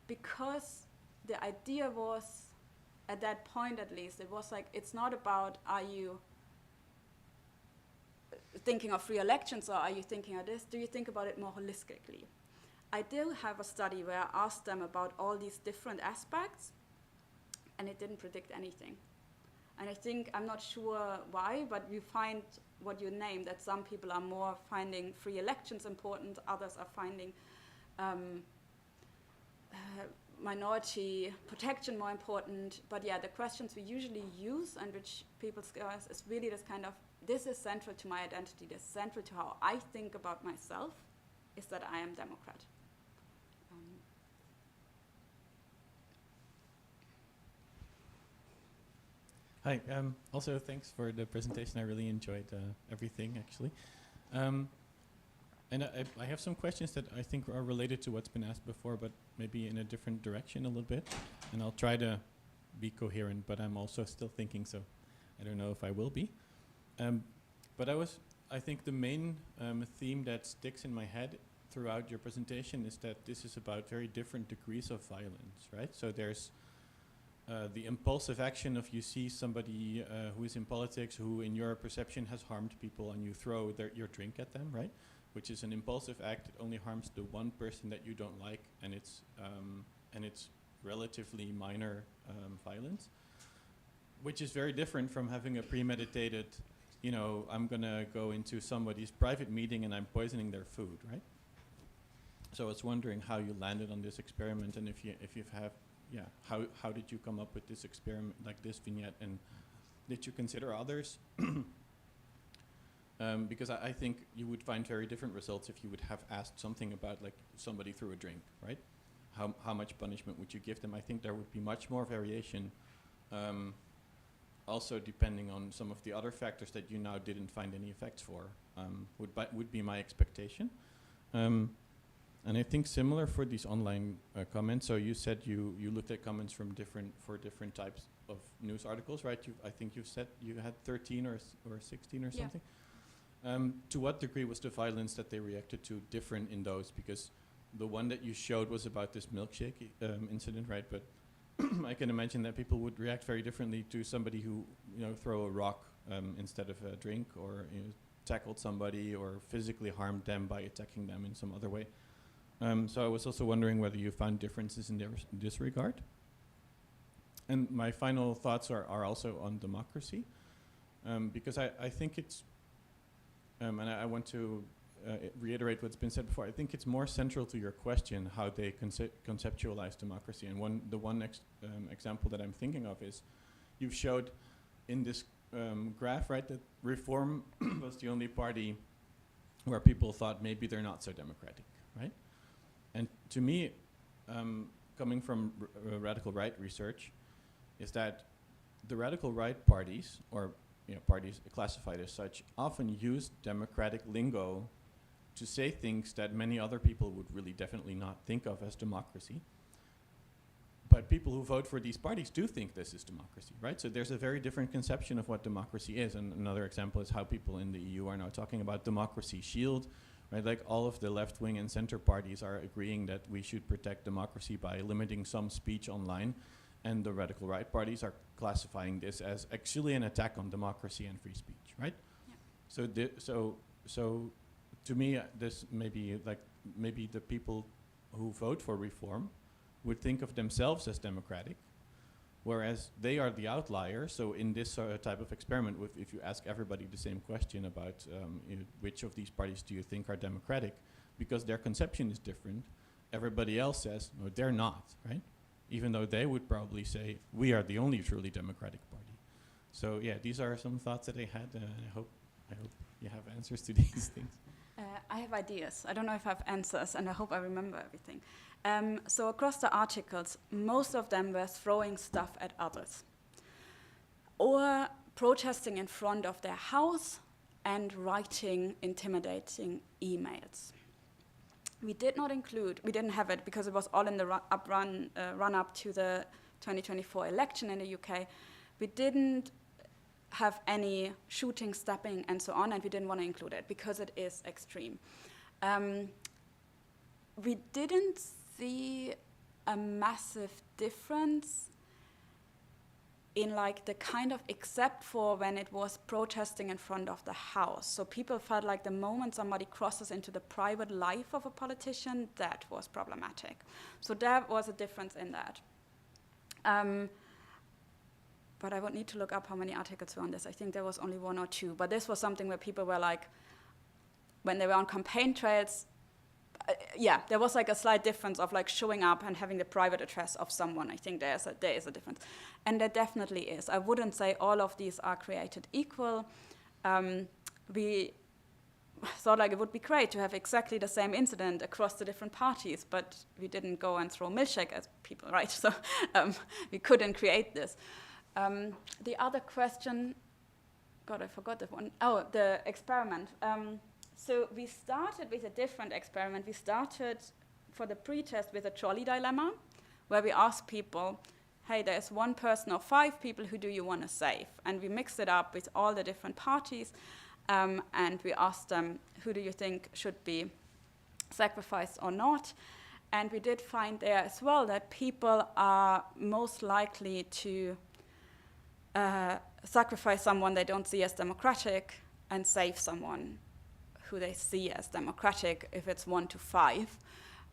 Speaker 2: Because the idea was, at that point at least, it was like, it's not about, are you thinking of free elections, or are you thinking of this? Do you think about it more holistically? I did have a study where I asked them about all these different aspects, and it didn't predict anything. And I think, I'm not sure why, but you find what you named, that some people are more finding free elections important, others are finding minority protection more important. But yeah, the questions we usually use and which people ask is really this kind of, this is central to my identity, this is central to how I think about myself, is that I am Democrat.
Speaker 5: Hi, also thanks for the presentation. I really enjoyed everything, actually. And I have some questions that I think are related to what's been asked before, but maybe in a different direction a little bit. And I'll try to be coherent, but I'm also still thinking, so I don't know if I will be. But I think the main theme that sticks in my head throughout your presentation is that this is about very different degrees of violence, right? So there's the impulsive action of you see somebody who is in politics who in your perception has harmed people and you throw your drink at them, right? Which is an impulsive act. It only harms the one person that you don't like, and it's relatively minor violence, which is very different from having a premeditated, you know, I'm gonna go into somebody's private meeting and I'm poisoning their food, right? So I was wondering how you landed on this experiment, and if you've have, yeah, how did you come up with this experiment, like this vignette, and did you consider others? Because I think you would find very different results if you would have asked something about, like, somebody threw a drink, right? How much punishment would you give them? I think there would be much more variation, also depending on some of the other factors that you now didn't find any effects for, would be my expectation. And I think similar for these online comments. So you said you looked at comments from different types of news articles, right? I think you said you had 13 or 16 or something. To what degree was the violence that they reacted to different in those? Because the one that you showed was about this milkshake incident, right? But I can imagine that people would react very differently to somebody who, you know, throw a rock instead of a drink, or, you know, tackled somebody or physically harmed them by attacking them in some other way. So I was also wondering whether you found differences in this regard. And my final thoughts are also on democracy, because I think it's, and I want to reiterate what's been said before. I think it's more central to your question how they conceptualize democracy. And the one example that I'm thinking of is, you've showed in this graph, right, that Reform was the only party where people thought maybe they're not so democratic, right? And to me, coming from radical right research, is that the radical right parties, or parties classified as such, often use democratic lingo to say things that many other people would really definitely not think of as democracy. But people who vote for these parties do think this is democracy, right? So there's a very different conception of what democracy is. And another example is how people in the EU are now talking about democracy shield, right? Like all of the left wing and center parties are agreeing that we should protect democracy by limiting some speech online. And the radical right parties are classifying this as actually an attack on democracy and free speech, right? Yeah. So to me, this maybe the people who vote for reform would think of themselves as democratic, whereas they are the outlier. So in this type of experiment, if you ask everybody the same question about which of these parties do you think are democratic, because their conception is different, everybody else says, no, they're not, right? Even though they would probably say, we are the only truly democratic party. So yeah, these are some thoughts that I had. I hope you have answers to these things.
Speaker 2: I have ideas. I don't know if I have answers, and I hope I remember everything. So across the articles, most of them were throwing stuff at others, or protesting in front of their house and writing intimidating emails. We did not include, we didn't have it because it was all in the run up to the 2024 election in the UK. We didn't have any shooting, stabbing, and so on, and we didn't want to include it because it is extreme. We didn't see a massive difference in like the kind of, except for when it was protesting in front of the house. So people felt like the moment somebody crosses into the private life of a politician, that was problematic. So there was a difference in that. But I would need to look up how many articles were on this. I think there was only 1 or 2. But this was something where people were like, when they were on campaign trails, there was like a slight difference of like showing up and having the private address of someone. I think there is a difference. And there definitely is. I wouldn't say all of these are created equal. We thought like it would be great to have exactly the same incident across the different parties, but we didn't go and throw milkshake at people, right? So we couldn't create this. The other question, God, I forgot that one. Oh, the experiment. So we started with a different experiment. We started for the pre-test with a trolley dilemma, where we asked people, hey, there's one person or 5 people, who do you want to save? And we mixed it up with all the different parties, and we asked them, who do you think should be sacrificed or not? And we did find there as well that people are most likely to sacrifice someone they don't see as democratic and save someone who they see as democratic if it's 1 to 5.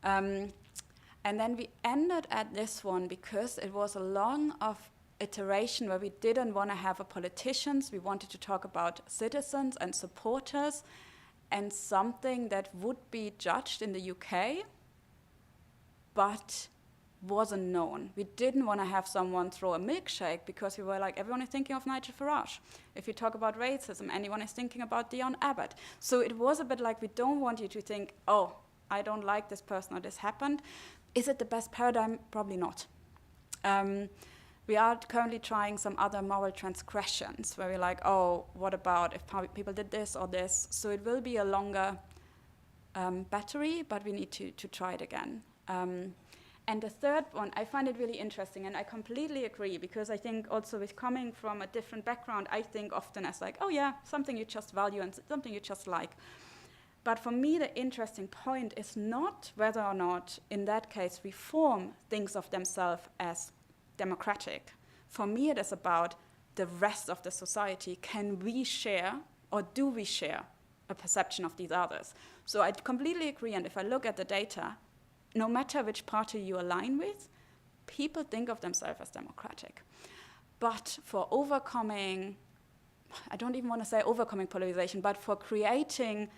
Speaker 2: And then we ended at this one because it was a long iteration where we didn't want to have politicians. We wanted to talk about citizens and supporters and something that would be judged in the UK, but wasn't known. We didn't want to have someone throw a milkshake because we were like, everyone is thinking of Nigel Farage. If you talk about racism, anyone is thinking about Dion Abbott. So it was a bit like, we don't want you to think, oh, I don't like this person or this happened. Is it the best paradigm? Probably not. We are currently trying some other moral transgressions where we're like, oh, what about if people did this or this? So it will be a longer battery, but we need to try it again. And the third one, I find it really interesting, and I completely agree, because I think also with coming from a different background, I think often as like, oh yeah, something you just value and something you just like. But for me, the interesting point is not whether or not, in that case, Reform thinks of themselves as democratic. For me, it is about the rest of the society. Can we share, or do we share, a perception of these others? So I completely agree, and if I look at the data, no matter which party you align with, people think of themselves as democratic. But for overcoming, I don't even want to say overcoming polarization, but for creating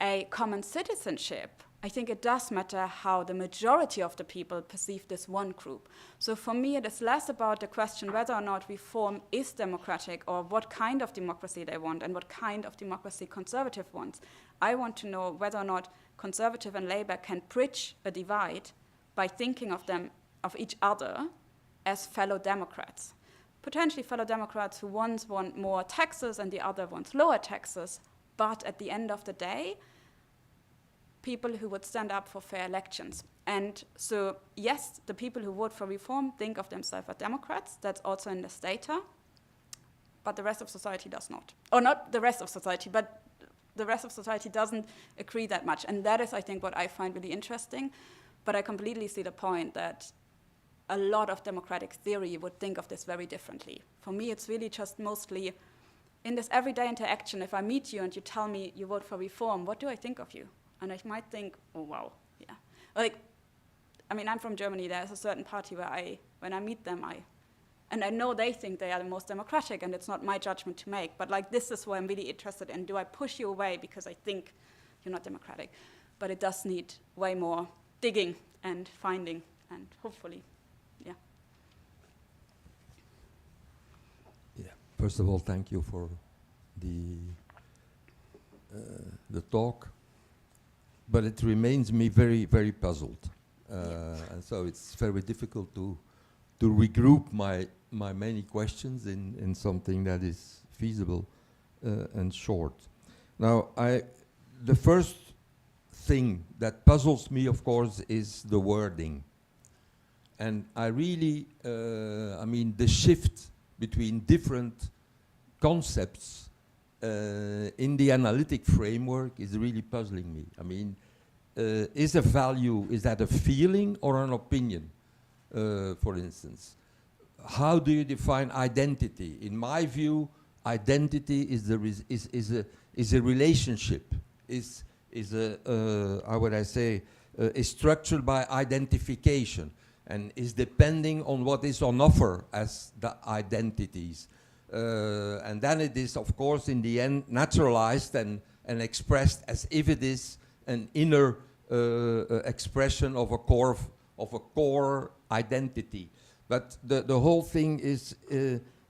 Speaker 2: a common citizenship I think it does matter how the majority of the people perceive this one group. So for me, it is less about the question whether or not reform is democratic or what kind of democracy they want and what kind of democracy conservative wants. I want to know whether or not conservative and Labour can bridge a divide by thinking of them, of each other, as fellow Democrats. Potentially fellow Democrats who once want more taxes and the other wants lower taxes, but at the end of the day, people who would stand up for fair elections. And so, yes, the people who vote for reform think of themselves as Democrats. That's also in this data. But the rest of society does not. Or not the rest of society, but the rest of society doesn't agree that much. And that is, I think, what I find really interesting. But I completely see the point that a lot of democratic theory would think of this very differently. For me, it's really just mostly in this everyday interaction. If I meet you and you tell me you vote for reform, what do I think of you? And I might think, oh, wow, yeah. Like, I mean, I'm from Germany. There's a certain party where when I meet them, and I know they think they are the most democratic, and it's not my judgment to make. But like, this is what I'm really interested in. Do I push you away because I think you're not democratic? But it does need way more digging and finding, and hopefully, yeah.
Speaker 6: Yeah. First of all, thank you for the talk. But it remains me very, very puzzled. And so it's very difficult to regroup my many questions in something that is feasible and short. Now, the first thing that puzzles me, of course, is the wording. And I really, I mean, the shift between different concepts in the analytic framework is really puzzling me. I mean, is a value, is that a feeling or an opinion, for instance? How do you define identity? In my view, identity is a relationship, is how would I say, is structured by identification and is depending on what is on offer as the identities. And then it is, of course, in the end, naturalized and expressed as if it is an inner expression of a core identity. But the whole thing is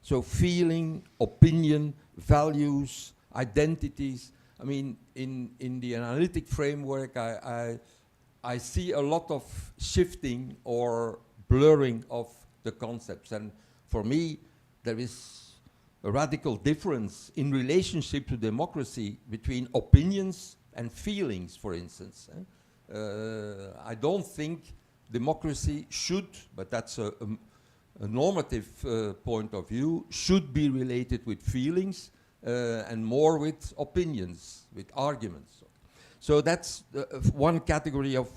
Speaker 6: so feeling, opinion, values, identities. I mean, in the analytic framework, I see a lot of shifting or blurring of the concepts. And for me, there is a radical difference in relationship to democracy between opinions and feelings, for instance. I don't think democracy should, but that's a normative point of view, should be related with feelings and more with opinions, with arguments. So that's one category of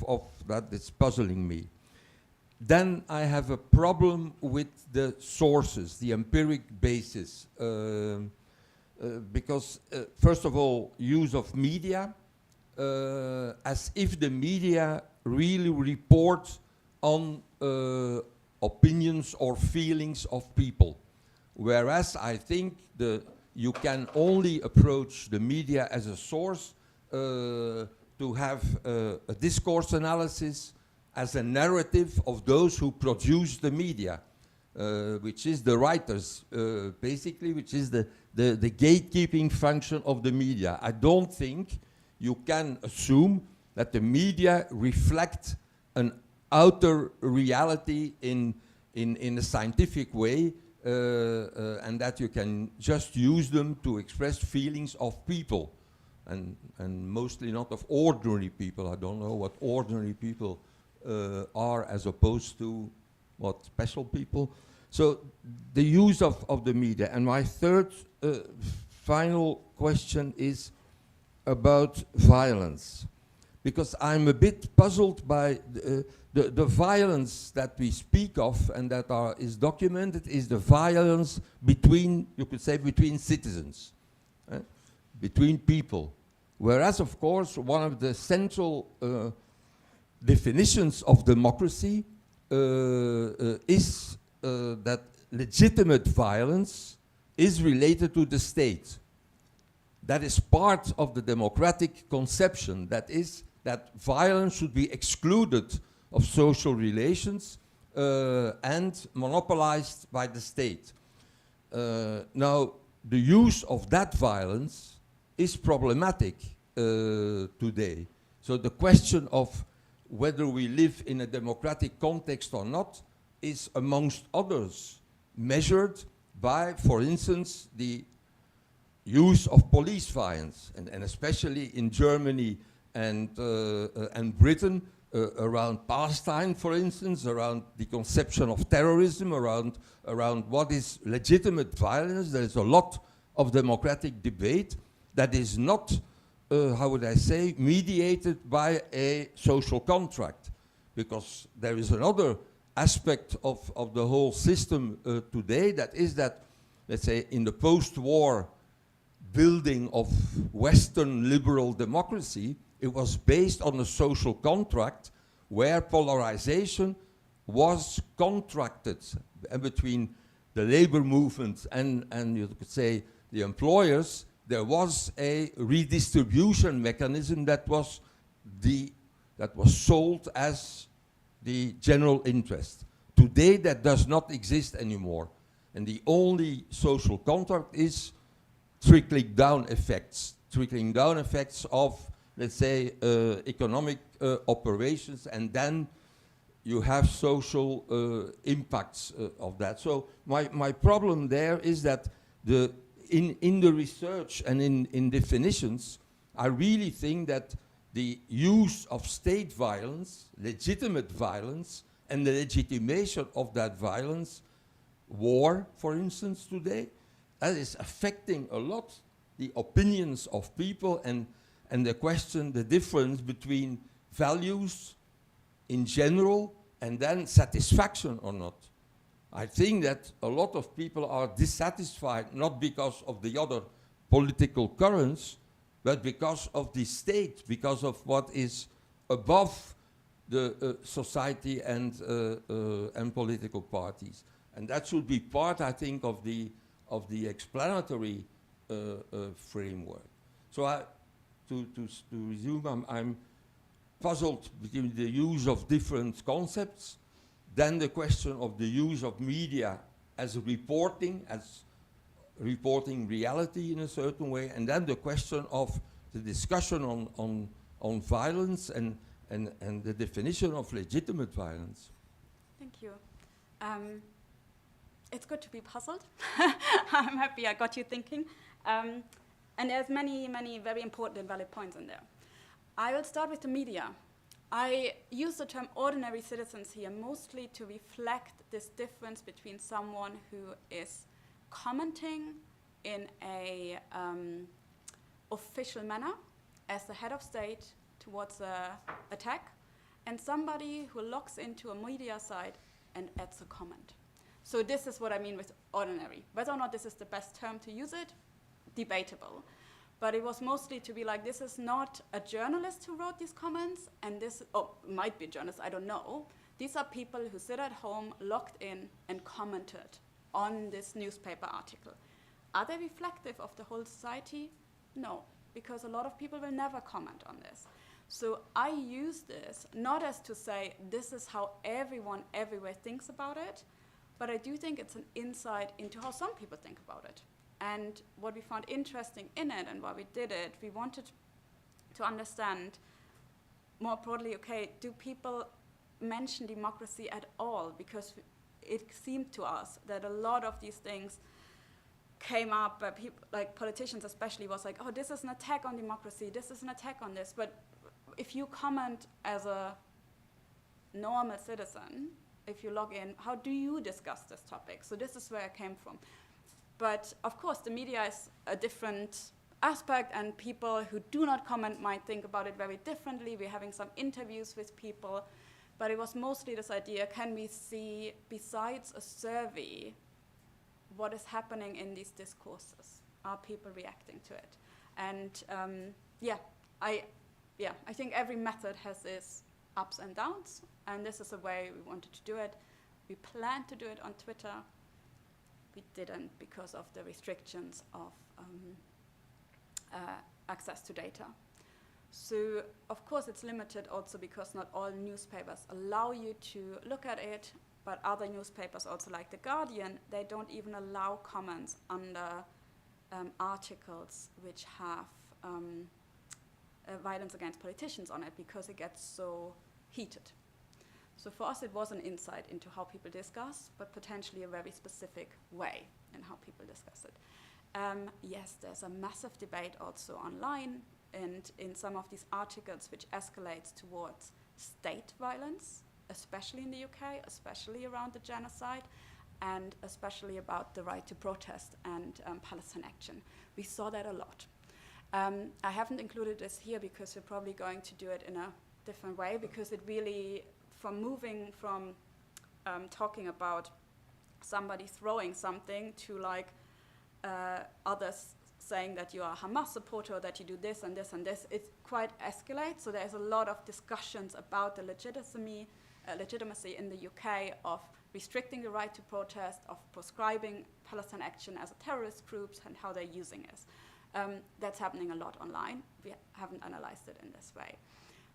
Speaker 6: that that's puzzling me. Then I have a problem with the sources, the empiric basis, because first of all, use of media, as if the media really report on opinions or feelings of people. Whereas I think you can only approach the media as a source to have a discourse analysis as a narrative of those who produce the media, which is the writers, basically, which is the gatekeeping function of the media. I don't think you can assume that the media reflect an outer reality in a scientific way, and that you can just use them to express feelings of people, and mostly not of ordinary people. I don't know what ordinary people are as opposed to what special people. So the use of the media. And my third final question is about violence, because I'm a bit puzzled by the violence that we speak of and that is documented is the violence between, you could say, between citizens, between people. Whereas, of course, one of the central definitions of democracy is that legitimate violence is related to the state. That is part of the democratic conception. That is that violence should be excluded of social relations and monopolized by the state. Now, the use of that violence is problematic today. So the question of whether we live in a democratic context or not is, amongst others, measured by, for instance, the use of police violence, and especially in Germany and Britain, around Palestine, for instance, around the conception of terrorism, around what is legitimate violence. There is a lot of democratic debate that is not, how would I say, mediated by a social contract, because there is another aspect of the whole system today, that is that, let's say, in the post-war building of Western liberal democracy, it was based on a social contract where polarization was contracted between the labor movement and you could say the employers. There was a redistribution mechanism that was sold as the general interest. Today that does not exist anymore, and the only social contract is trickling down effects of, let's say, economic operations, and then you have social impacts of that. So my problem there is that in the research and in definitions, I really think that the use of state violence, legitimate violence, and the legitimation of that violence, war, for instance, today, that is affecting a lot the opinions of people and the question, the difference between values in general and then satisfaction or not. I think that a lot of people are dissatisfied not because of the other political currents, but because of the state, because of what is above the society and political parties. And that should be part, I think, of the explanatory framework. So to resume, I'm puzzled between the use of different concepts, then the question of the use of media as reporting reality in a certain way, and then the question of the discussion on violence and the definition of legitimate violence.
Speaker 2: Thank you. It's good to be puzzled. I'm happy I got you thinking. And there's many, many very important and valid points in there. I will start with the media. I use the term ordinary citizens here mostly to reflect this difference between someone who is commenting in a official manner as the head of state towards an attack, and somebody who logs into a media site and adds a comment. So this is what I mean with ordinary. Whether or not this is the best term to use it, debatable. But it was mostly to be like, this is not a journalist who wrote these comments, and this, might be a journalist, I don't know. These are people who sit at home, logged in, and commented on this newspaper article. Are they reflective of the whole society? No, because a lot of people will never comment on this. So I use this not as to say, this is how everyone everywhere thinks about it, but I do think it's an insight into how some people think about it. And what we found interesting in it and why we did it, we wanted to understand more broadly, okay, do people mention democracy at all? Because it seemed to us that a lot of these things came up, people, like politicians especially, was like, oh, this is an attack on democracy, this is an attack on this. But if you comment as a normal citizen, if you log in, how do you discuss this topic? So this is where I came from. But of course, the media is a different aspect, and people who do not comment might think about it very differently. We're having some interviews with people, but it was mostly this idea, can we see, besides a survey, what is happening in these discourses? Are people reacting to it? And I think every method has its ups and downs, and this is the way we wanted to do it. We planned to do it on Twitter. We didn't because of the restrictions of access to data. So, of course, it's limited also because not all newspapers allow you to look at it, but other newspapers, also like The Guardian, they don't even allow comments under articles which have violence against politicians on it because it gets so heated. So for us, it was an insight into how people discuss, but potentially a very specific way in how people discuss it. Yes, there's a massive debate also online and in some of these articles which escalates towards state violence, especially in the UK, especially around the genocide, and especially about the right to protest and Palestine action. We saw that a lot. I haven't included this here because we're probably going to do it in a different way, because it really, from moving from talking about somebody throwing something to like others saying that you are a Hamas supporter, or that you do this and this and this, it quite escalates. So there's a lot of discussions about the legitimacy in the UK of restricting the right to protest, of proscribing Palestine action as a terrorist group, and how they're using it. That's happening a lot online. We haven't analyzed it in this way.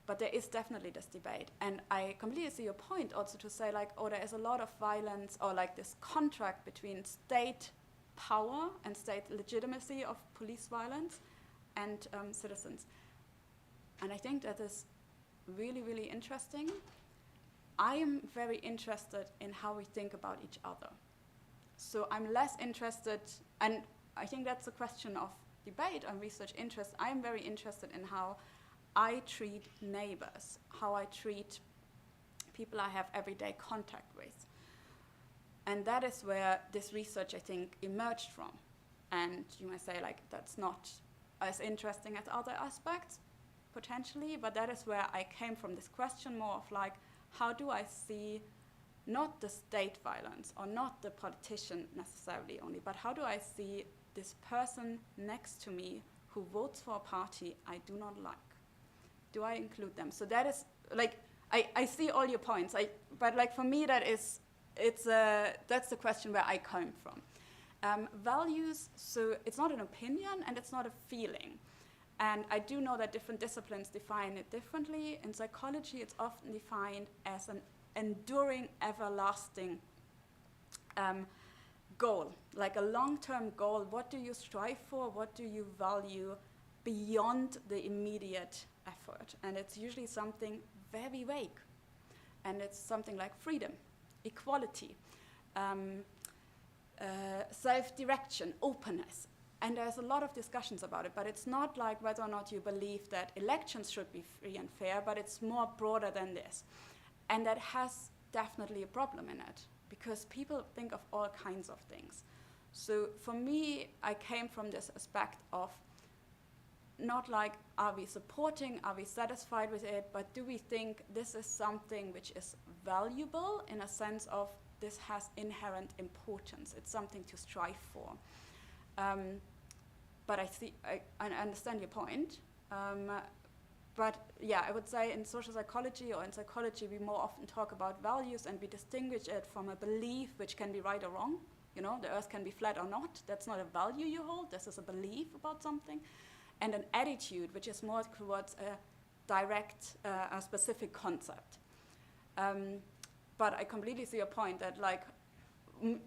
Speaker 2: But there is definitely this debate. And I completely see your point also to say like, oh, there is a lot of violence, or like this contract between state power and state legitimacy of police violence and citizens. And I think that is really, really interesting. I am very interested in how we think about each other. So I'm less interested, and I think that's a question of debate and research interest. I am very interested in how I treat neighbors, how I treat people I have everyday contact with. And that is where this research, I think, emerged from. And you might say, like, that's not as interesting as other aspects, potentially, but that is where I came from, this question more of, like, how do I see not the state violence or not the politician necessarily only, but how do I see this person next to me who votes for a party I do not like? Do I include them? So that is, like, I see all your points, but like for me that's the question where I come from. Values, so it's not an opinion and it's not a feeling. And I do know that different disciplines define it differently. In psychology, it's often defined as an enduring, everlasting goal, like a long-term goal. What do you strive for? What do you value beyond the immediate effort? And it's usually something very vague. And it's something like freedom, equality, self-direction, openness. And there's a lot of discussions about it, but it's not like whether or not you believe that elections should be free and fair, but it's more broader than this. And that has definitely a problem in it, because people think of all kinds of things. So for me, I came from this aspect of not like, are we supporting, are we satisfied with it, but do we think this is something which is valuable in a sense of this has inherent importance, it's something to strive for. But I understand your point. But yeah, I would say in social psychology or in psychology, we more often talk about values and we distinguish it from a belief which can be right or wrong. You know, the earth can be flat or not. That's not a value you hold. This is a belief about something. And an attitude, which is more towards a direct, a specific concept. But I completely see your point that, like,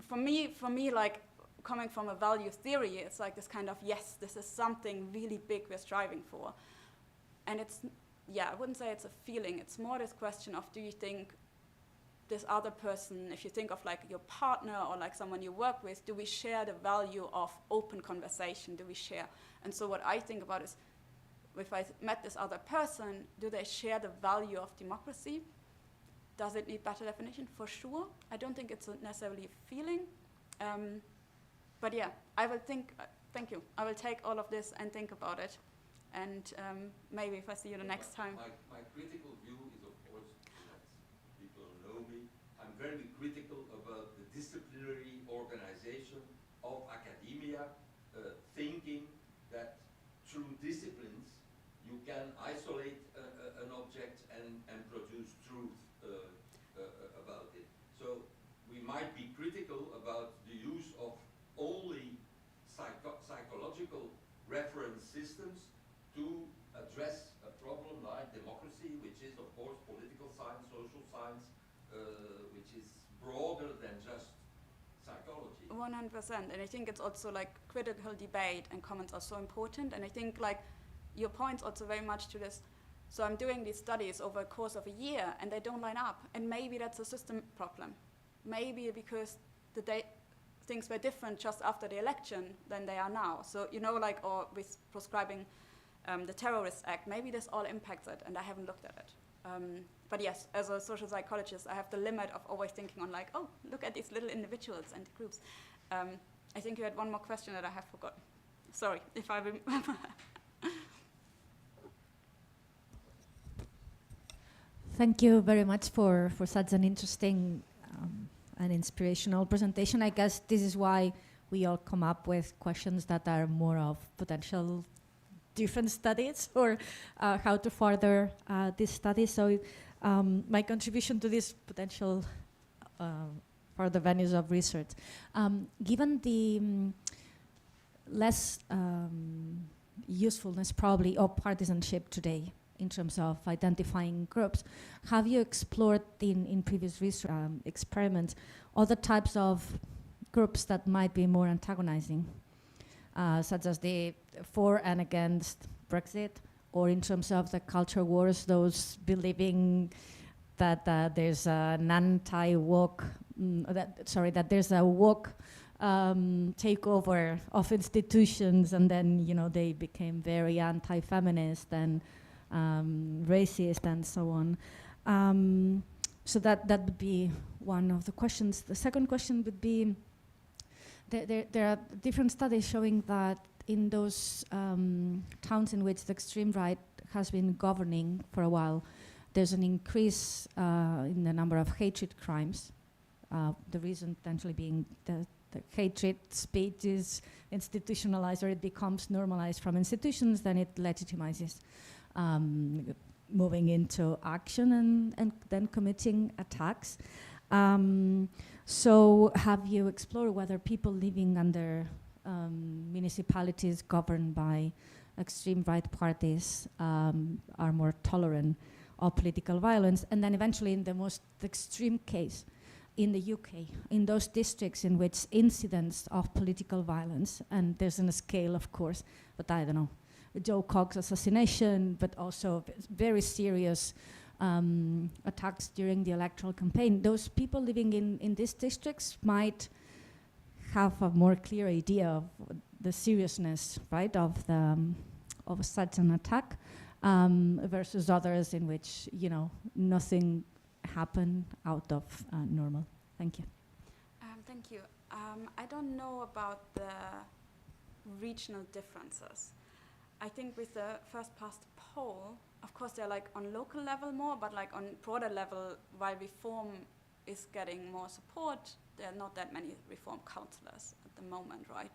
Speaker 2: for me, like, coming from a value theory, it's like this kind of, yes, this is something really big we're striving for. And it's, yeah, I wouldn't say it's a feeling. It's more this question of, do you think this other person, if you think of like your partner or like someone you work with, do we share the value of open conversation? Do we share? And so what I think about is, if I met this other person, do they share the value of democracy? Does it need better definition? For sure. I don't think it's necessarily a feeling. But yeah, I will think, thank you. I will take all of this and think about it. And maybe if I see you the next time.
Speaker 6: My critical view is, of course, that people know me. I'm very critical about the disciplinary organization of academia, thinking that through disciplines you can isolate an object and produce truth about it. So we might be critical about the use of only psychological reference systems to address a problem like democracy, which is of course political science, social science, which is broader than just psychology.
Speaker 2: 100%, and I think it's also like critical debate and comments are so important, and I think like your point's also very much to this. So I'm doing these studies over a course of a year and they don't line up, and maybe that's a system problem. Maybe because things were different just after the election than they are now. So, you know, like, or with prescribing the Terrorist Act, maybe this all impacts it, and I haven't looked at it. But yes, as a social psychologist, I have the limit of always thinking on like, oh, look at these little individuals and groups. I think you had one more question that I have forgotten. Sorry, if I remember.
Speaker 7: Thank you very much for such an interesting and inspirational presentation. I guess this is why we all come up with questions that are more of potential different studies or how to further this study. So my contribution to this potential further venues of research, given the less usefulness probably of partisanship today in terms of identifying groups, have you explored in previous research experiments other types of groups that might be more antagonizing, such as the for and against Brexit, or in terms of the culture wars, those believing that there's an anti-woke, that there's a woke takeover of institutions, and then they became very anti-feminist and racist and so on. So that would be one of the questions. The second question would be, there are different studies showing that in those towns in which the extreme right has been governing for a while, there's an increase in the number of hatred crimes. The reason potentially being the hatred speech is institutionalized, or it becomes normalized from institutions, then it legitimizes moving into action and then committing attacks. So have you explored whether people living under municipalities governed by extreme right parties are more tolerant of political violence? And then eventually, in the most extreme case, in the UK, in those districts in which incidents of political violence, and there's a scale, of course, but I don't know, Joe Cox assassination, but also very serious attacks during the electoral campaign, those people living in these districts might have a more clear idea of the seriousness, right, of such an attack, versus others in which nothing happened out of normal. Thank you.
Speaker 2: Thank you. I don't know about the regional differences. I think with the first past poll, of course they're like on local level more, but like on broader level, while reform is getting more support, there are not that many reform counselors at the moment, right?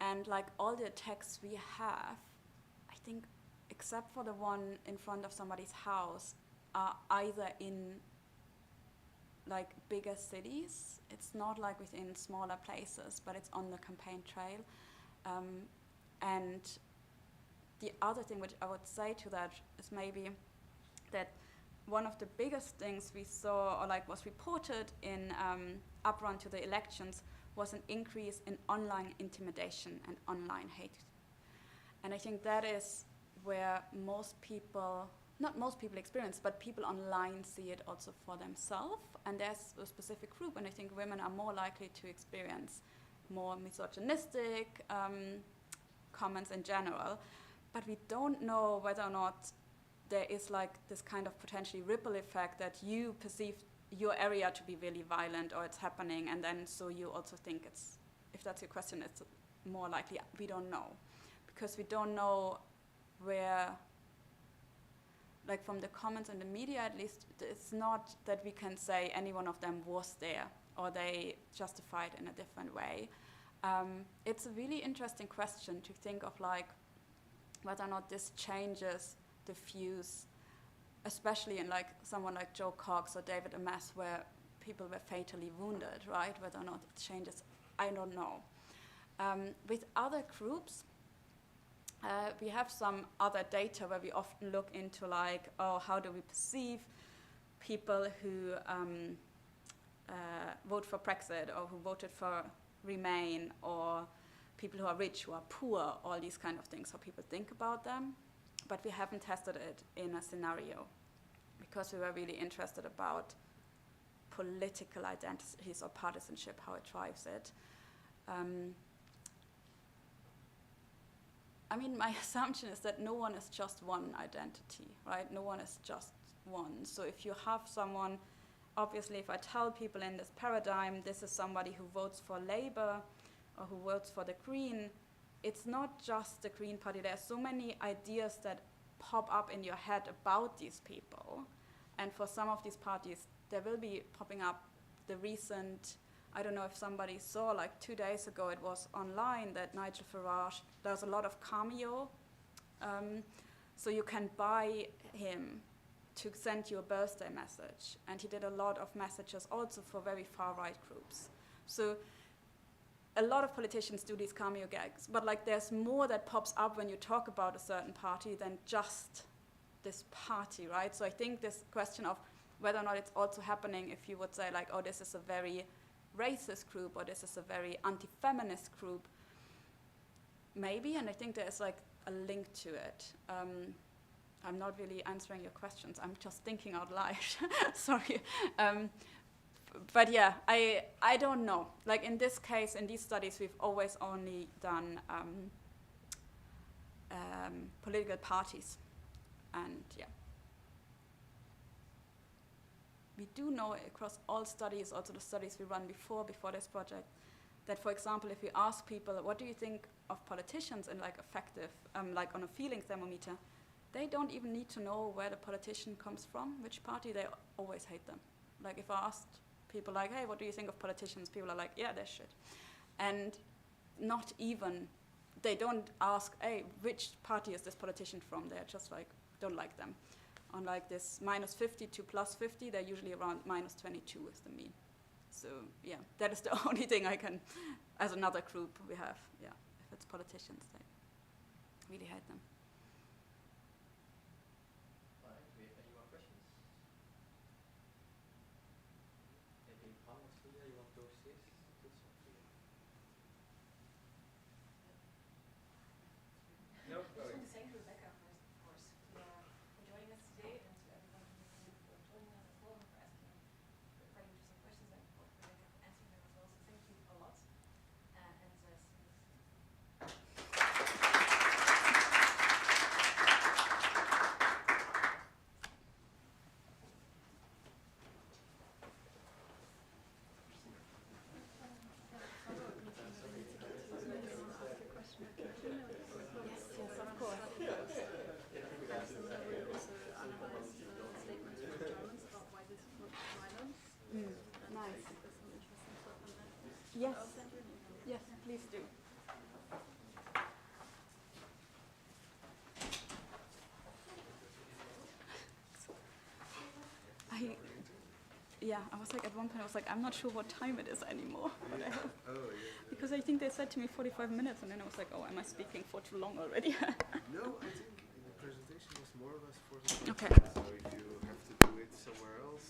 Speaker 2: And like all the attacks we have, I think, except for the one in front of somebody's house, are either in like bigger cities. It's not like within smaller places, but it's on the campaign trail. And the other thing which I would say to that is maybe that one of the biggest things we saw, or like was reported in uprun to the elections, was an increase in online intimidation and online hate. And I think that is where most people, not most people experience, but people online see it also for themselves. And there's a specific group, and I think women are more likely to experience more misogynistic comments in general. But we don't know whether or not there is like this kind of potentially ripple effect that you perceive your area to be really violent, or it's happening, and then so you also think it's, if that's your question, it's more likely. We don't know, because we don't know where, like from the comments in the media at least, it's not that we can say any one of them was there or they justified in a different way. It's a really interesting question to think of, like whether or not this changes the views, especially in like someone like Joe Cox or David Amass, where people were fatally wounded, right? Whether or not it changes, I don't know. With other groups, We have some other data where we often look into like, oh, how do we perceive people who vote for Brexit or who voted for Remain, or people who are rich, who are poor, all these kind of things, how people think about them. But we haven't tested it in a scenario because we were really interested about political identities or partisanship, how it drives it. I mean, my assumption is that no one is just one identity, right? No one is just one. So if you have someone, obviously if I tell people in this paradigm, this is somebody who votes for Labour or who votes for the Green, it's not just the Green Party. There are so many ideas that pop up in your head about these people. And for some of these parties, there will be popping up the recent, I don't know if somebody saw, like 2 days ago, it was online that Nigel Farage does a lot of Cameo. So you can buy him to send you a birthday message. And he did a lot of messages also for very far-right groups. So a lot of politicians do these Cameo gags, but like there's more that pops up when you talk about a certain party than just this party, right? So I think this question of whether or not it's also happening if you would say like, oh, this is a very racist group or this is a very anti-feminist group, maybe, and I think there's like a link to it. I'm not really answering your questions, I'm just thinking out loud, sorry. But yeah, I don't know. Like in this case, in these studies, we've always only done political parties, and yeah. We do know across all studies, also the studies we run before this project, that for example, if we ask people, what do you think of politicians in like effective, like on a feeling thermometer, they don't even need to know where the politician comes from, which party, they always hate them. Like if I asked people like, hey, what do you think of politicians? People are like, yeah, they're shit. And not even, they don't ask, hey, which party is this politician from? They're just like, don't like them. On like this -50 to +50, they're usually around -22 is the mean. So yeah, that is the only thing I can, as another group we have, yeah. If it's politicians, they really hate them.
Speaker 8: All right, do we have any more questions? Maybe Paul or Celia, you want to say something? No,
Speaker 9: I just want to thank Rebekka first, of course, for joining us today, and to everyone for joining us as well, and for asking very interesting questions, and for Rebekka for answering them as well. So thank you a lot. And see you
Speaker 2: Yes, of course. Nice. Yes. Yes, please do. I was like at one point I was like, I'm not sure what time it is anymore. But I hope, because I think they said to me 45 minutes, and then I was like, oh, am I speaking for too long already?
Speaker 1: No, I think the presentation was more or less 40 minutes.
Speaker 2: Okay.
Speaker 1: So if you have to do it somewhere else,